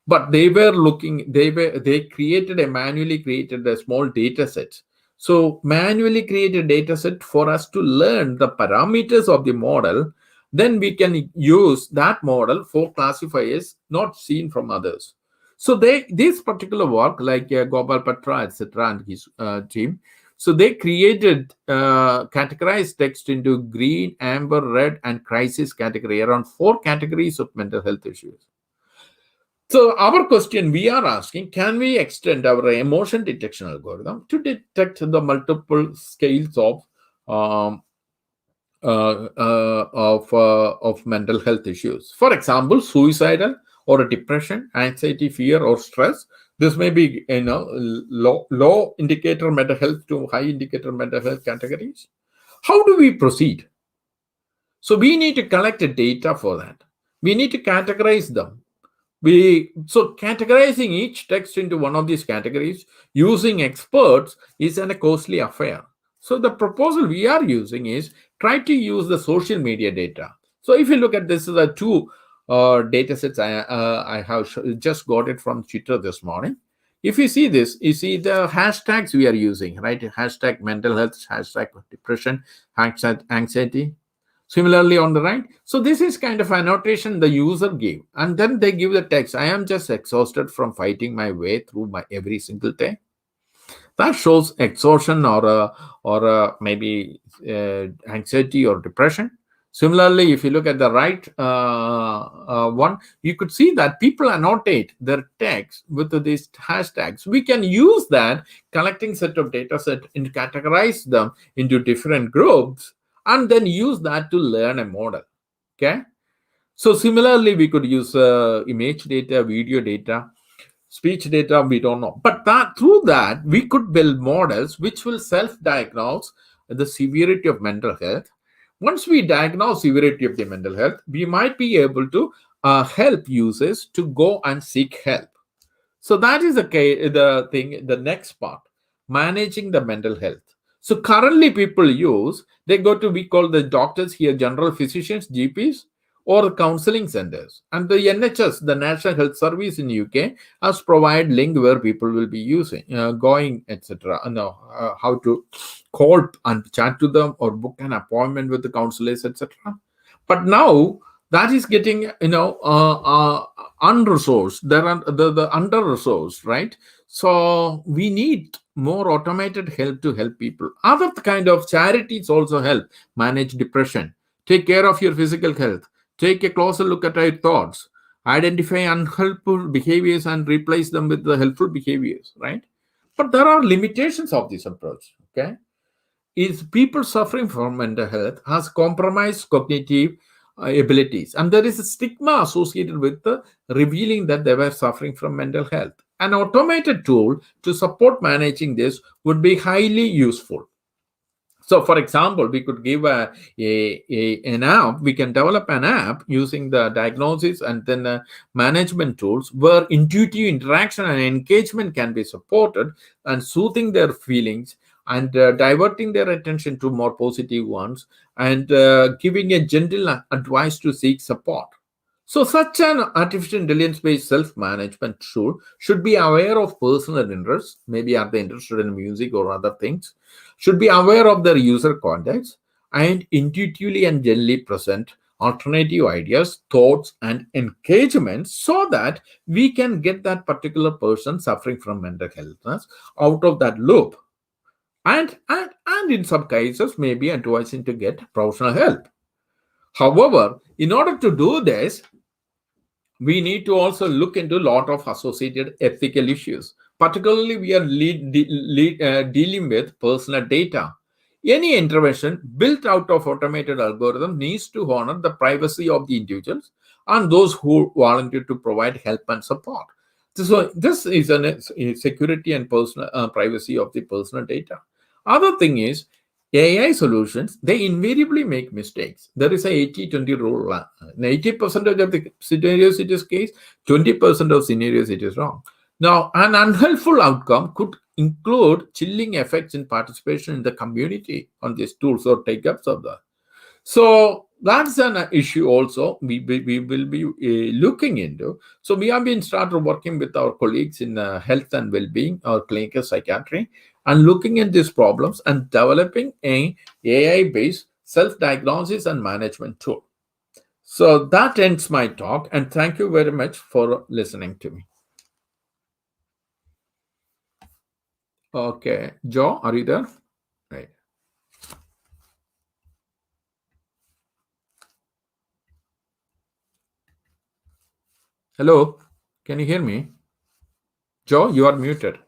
But they manually created a small data set. So manually created data set for us to learn the parameters of the model. Then we can use that model for classifiers not seen from others. So this particular work, like Gopal Patra, etc., and his team, so they created categorized text into green, amber, red, and crisis category, around 4 categories of mental health issues. So our question we are asking, can we extend our emotion detection algorithm to detect the multiple scales of of mental health issues? For example, suicidal or depression, anxiety, fear, or stress. This may be low indicator mental health to high indicator mental health categories. How do we proceed? So we need to collect the data for that. We need to categorize them. So categorizing each text into one of these categories using experts is a costly affair. So the proposal we are using is try to use the social media data. So if you look at this, the two data sets I have just got it from Twitter this morning. If you see this, you see the hashtags we are using, right? Hashtag mental health, hashtag depression, hashtag anxiety. Similarly on the right, so this is kind of annotation the user gave, and then they give the text. I am just exhausted from fighting my way through my every single day. That shows exhaustion or maybe anxiety or depression. Similarly, if you look at the right one, you could see that people annotate their text with these hashtags. We can use that collecting set of data set and categorize them into different groups and then use that to learn a model. Okay. So similarly, we could use image data, video data, speech data, we don't know. But through that, we could build models which will self-diagnose the severity of mental health. Once we diagnose severity of the mental health, we might be able to help users to go and seek help. So that is the next part, managing the mental health. So currently people they go to, we call the doctors here, general physicians, GPs, or counseling centers. And the NHS, the National Health Service in UK, has provided link where people will be using, going, etc. How to call and chat to them or book an appointment with the counselors, etc. But now that is getting unresourced. There are the under resourced, right? So we need more automated help to help people. Other kind of charities also help manage depression. Take care of your physical health. Take a closer look at your thoughts. Identify unhelpful behaviors and replace them with the helpful behaviors, right? But there are limitations of this approach. Okay, is people suffering from mental health has compromised cognitive abilities, and there is a stigma associated with revealing that they were suffering from mental health. An automated tool to support managing this would be highly useful. So, for example, we could give an app. We can develop an app using the diagnosis and then management tools where intuitive interaction and engagement can be supported and soothing their feelings and diverting their attention to more positive ones and giving a gentle advice to seek support. So, such an artificial intelligence-based self-management tool should be aware of personal interests. Maybe are they interested in music or other things? Should be aware of their user context and intuitively and gently present alternative ideas, thoughts, and engagements so that we can get that particular person suffering from mental illness out of that loop. And in some cases, maybe advising to get professional help. However, in order to do this, we need to also look into a lot of associated ethical issues. Particularly, we are dealing with personal data. Any intervention built out of automated algorithm needs to honor the privacy of the individuals and those who volunteer to provide help and support. So this is a security and personal privacy of the personal data. Other thing is AI solutions, they invariably make mistakes. There is a 80-20 rule. In 80% of the scenarios it is case, 20% of scenarios it is wrong. Now, an unhelpful outcome could include chilling effects in participation in the community on these tools or take-ups of that. So that's an issue also we will be looking into. So we have been started working with our colleagues in health and well-being or clinical psychiatry and looking at these problems and developing a AI-based self-diagnosis and management tool. So that ends my talk, and thank you very much for listening to me. Okay, Joe, are you there? Right. Hello. Can you hear me? Joe, you are muted.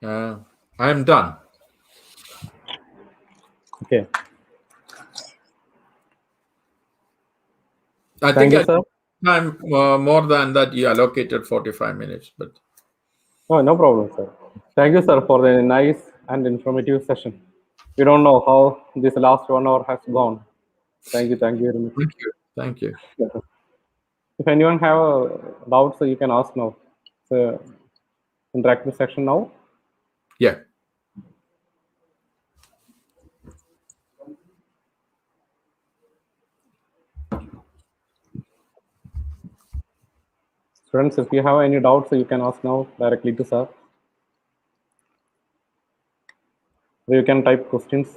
I am done. Okay. I Thank think you, I sir. time more than that you allocated 45 minutes, but Oh, no problem, sir. Thank you, sir, for the nice and informative session. We don't know how this last 1 hour has gone. Thank you very much. thank you. Thank you. If anyone have doubts, you can ask now. So, interactive section now. Yeah. Students, if you have any doubts, you can ask now directly to sir. So you can type questions.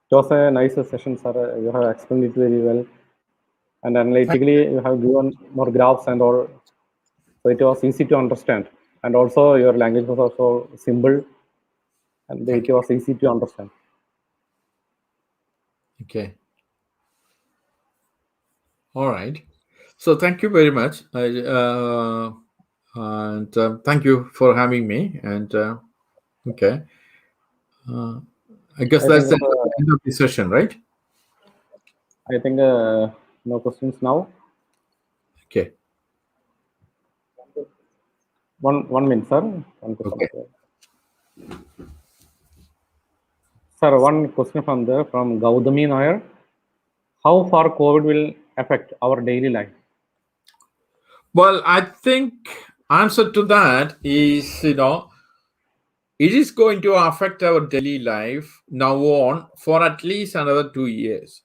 It was a nice session, sir. You have explained it very well. And analytically, you have given more graphs and all. So it was easy to understand. And also, your language was also simple and Thank it was easy to understand. you. Okay. All right. So thank you very much. And thank you for having me. And okay. I guess I that's think, the end of the session, right? no questions now. Okay. One minute, sir. One question. Okay. Sir, one question from Gaudami Nair. How far COVID will affect our daily life? Well, I think answer to that is, it is going to affect our daily life now on for at least another 2 years.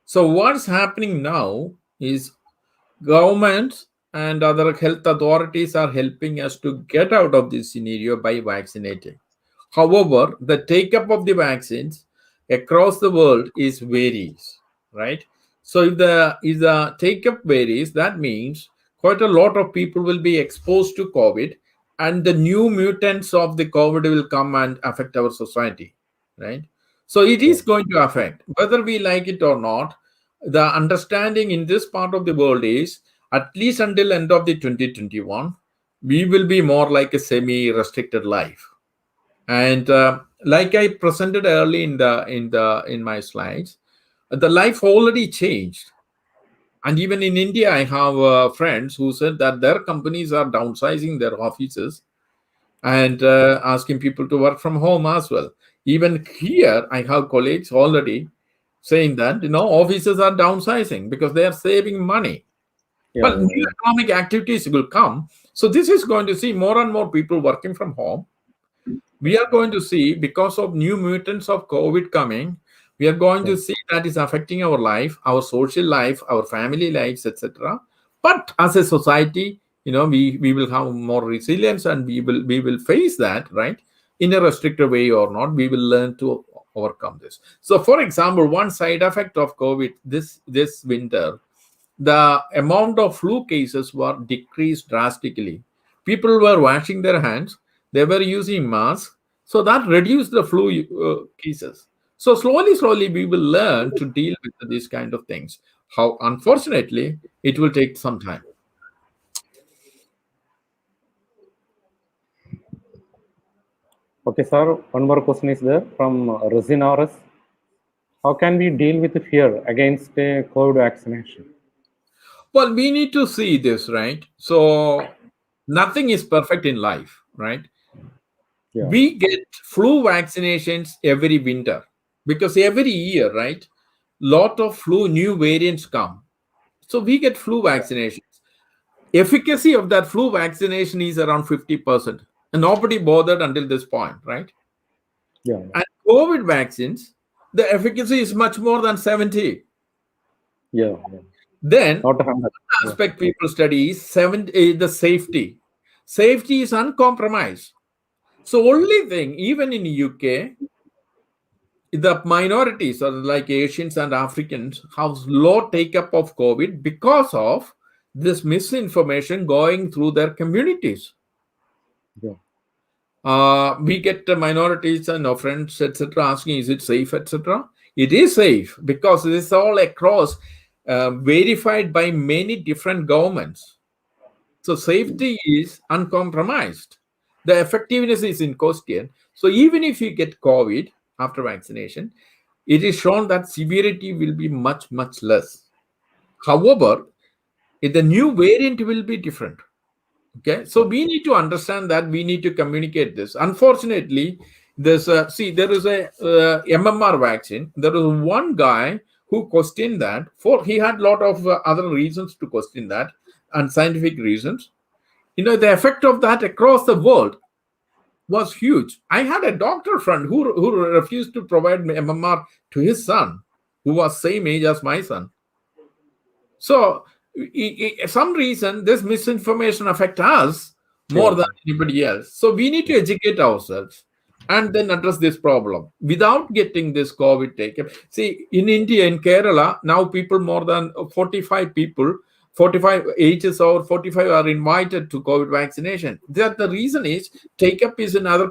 So what's happening now is governments and other health authorities are helping us to get out of this scenario by vaccinating. However, the take-up of the vaccines across the world is varies, right? So if the take-up varies, that means quite a lot of people will be exposed to COVID, and the new mutants of the COVID will come and affect our society, right? So it is going to affect whether we like it or not. The understanding in this part of the world is at least until end of the 2021, we will be more like a semi-restricted life. And like I presented early in my slides, the life already changed. And even in India, I have friends who said that their companies are downsizing their offices and asking people to work from home as well. Even here, I have colleagues already saying that offices are downsizing because they are saving money. Well, new economic activities will come. So this is going to see more and more people working from home. We are going to see, because of new mutants of COVID coming, we are going to see that is affecting our life, our social life, our family lives, etc. But as a society, we will have more resilience, and we will face that, right, in a restricted way or not. We will learn to overcome this. So, for example, one side effect of COVID this winter, the amount of flu cases were decreased drastically. People were washing their hands, they were using masks, so that reduced the flu cases. So slowly we will learn to deal with these kind of things. How, unfortunately, it will take some time. Okay, sir. One more question is there from Rosinaris. How can we deal with the fear against COVID vaccination? Well, we need to see this, right? So nothing is perfect in life, right? We get flu vaccinations every winter because every year, right, lot of flu new variants come. So we get flu vaccinations. Efficacy of that flu vaccination is around 50%. And nobody bothered until this point, right? And COVID vaccines, the efficacy is much more than 70. Then, one aspect people study is the safety. Safety is uncompromised. So only thing, even in UK, the minorities or like Asians and Africans have low take-up of COVID because of this misinformation going through their communities. We get the minorities and our friends, etc., asking, is it safe, etc.? It is safe because this is all across verified by many different governments. So safety is uncompromised. The effectiveness is in question. So even if you get COVID after vaccination, it is shown that severity will be much, much less. However, the new variant will be different. Okay, so we need to understand that, we need to communicate this. Unfortunately, there is a MMR vaccine. There was one guy who questioned that. He had a lot of other reasons to question that and scientific reasons. The effect of that across the world was huge. I had a doctor friend who refused to provide MMR to his son, who was same age as my son. So, some reason, this misinformation affects us more than anybody else. So, we need to educate ourselves and then address this problem without getting this COVID taken. See, in India, in Kerala, now people more than 45 people, 45 ages or 45 are invited to COVID vaccination. The reason is take-up is in other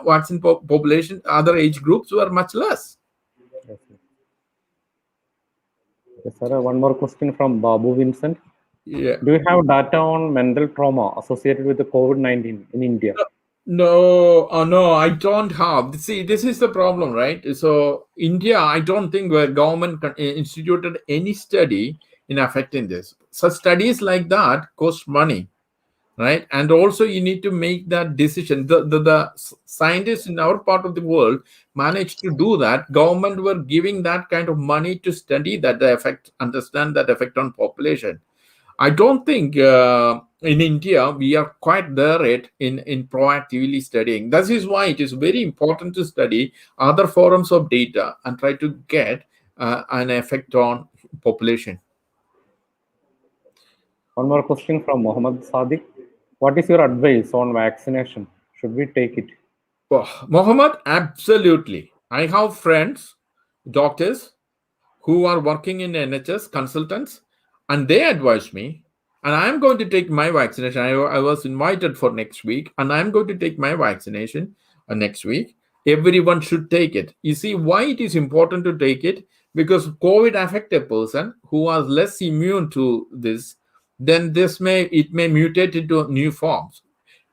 vaccine population, other age groups were much less. Yes, sir. One more question from Babu Vincent. Yeah. Do you have data on mental trauma associated with the COVID-19 in India? No, I don't have. See, this is the problem, right? So India, I don't think where government instituted any study in affecting this. Such studies like that cost money, right? And also you need to make that decision. The scientists in our part of the world managed to do that. Government were giving that kind of money to study that effect, understand that effect on population. I don't think in India we are quite there yet in proactively studying. That is why it is very important to study other forms of data and try to get an effect on population. One more question from Mohammed Sadiq. What is your advice on vaccination? Should we take it? Mohammed, absolutely. I have friends, doctors, who are working in NHS, consultants, and they advise me, and I'm going to take my vaccination. I was invited for next week, and I'm going to take my vaccination next week. Everyone should take it. You see why it is important to take it? Because COVID affect a person who was less immune to this, then it may mutate into new forms.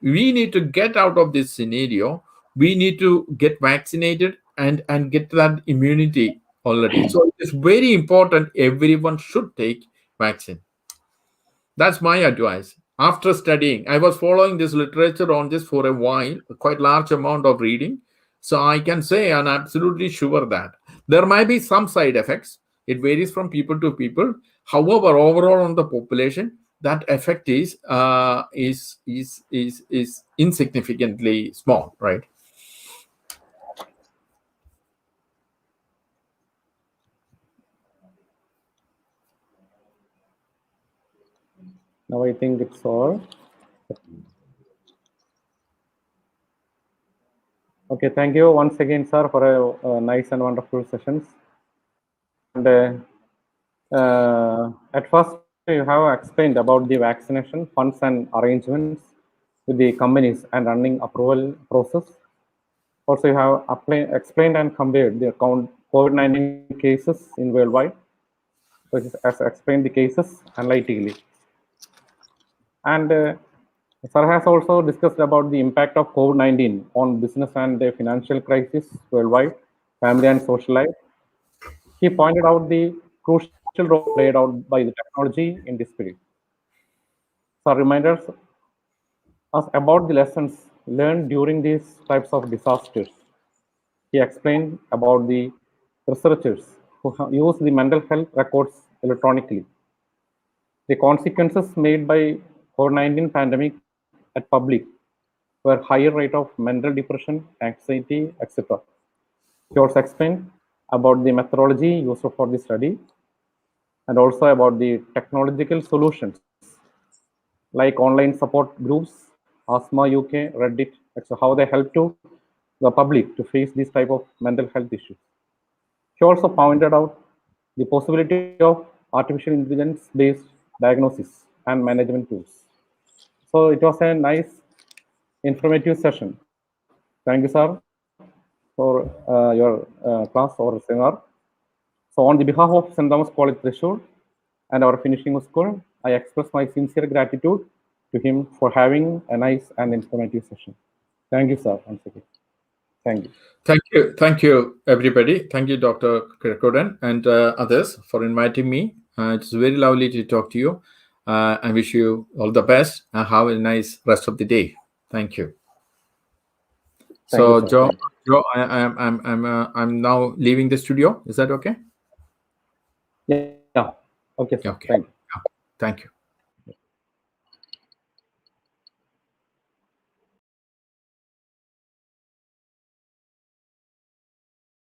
We need to get out of this scenario. We need to get vaccinated and get that immunity already. So it's very important. Everyone should take vaccine. That's my advice. After studying, I was following this literature on this for a while, a quite large amount of reading. So I can say I'm absolutely sure that there might be some side effects. It varies from people to people. However, overall on the population, that effect is insignificantly small, right? Now I think it's all. Okay, thank you once again, sir, for a nice and wonderful sessions. And at first, you have explained about the vaccination funds and arrangements with the companies and running approval process. Also, you have explained and compared the COVID-19 cases in worldwide, which is as explained the cases analytically. And sir has also discussed about the impact of COVID-19 on business and the financial crisis worldwide, family and social life. He pointed out the crucial role played out by the technology in this period. So reminders us about the lessons learned during these types of disasters. He explained about the researchers who use the mental health records electronically. The consequences made by COVID-19 pandemic at public were higher rate of mental depression, anxiety, etc. He also explained about the methodology used for the study and also about the technological solutions like online support groups, Asthma UK, Reddit, etc. How they help to the public to face these type of mental health issues. He also pointed out the possibility of artificial intelligence-based diagnosis and management tools. So it was a nice, informative session. Thank you, sir, for your class or seminar. So on the behalf of St. Thomas College Thrissur and our finishing school, I express my sincere gratitude to him for having a nice and informative session. Thank you, sir, once again. Thank you. Thank you, everybody. Thank you, Dr. Kirkoden and others for inviting me. It's very lovely to talk to you. I wish you all the best and have a nice rest of the day. Thank you. So, Joe, I'm now leaving the studio. Is that okay? Yeah. Okay, sir. Okay. Thank you. Thank you.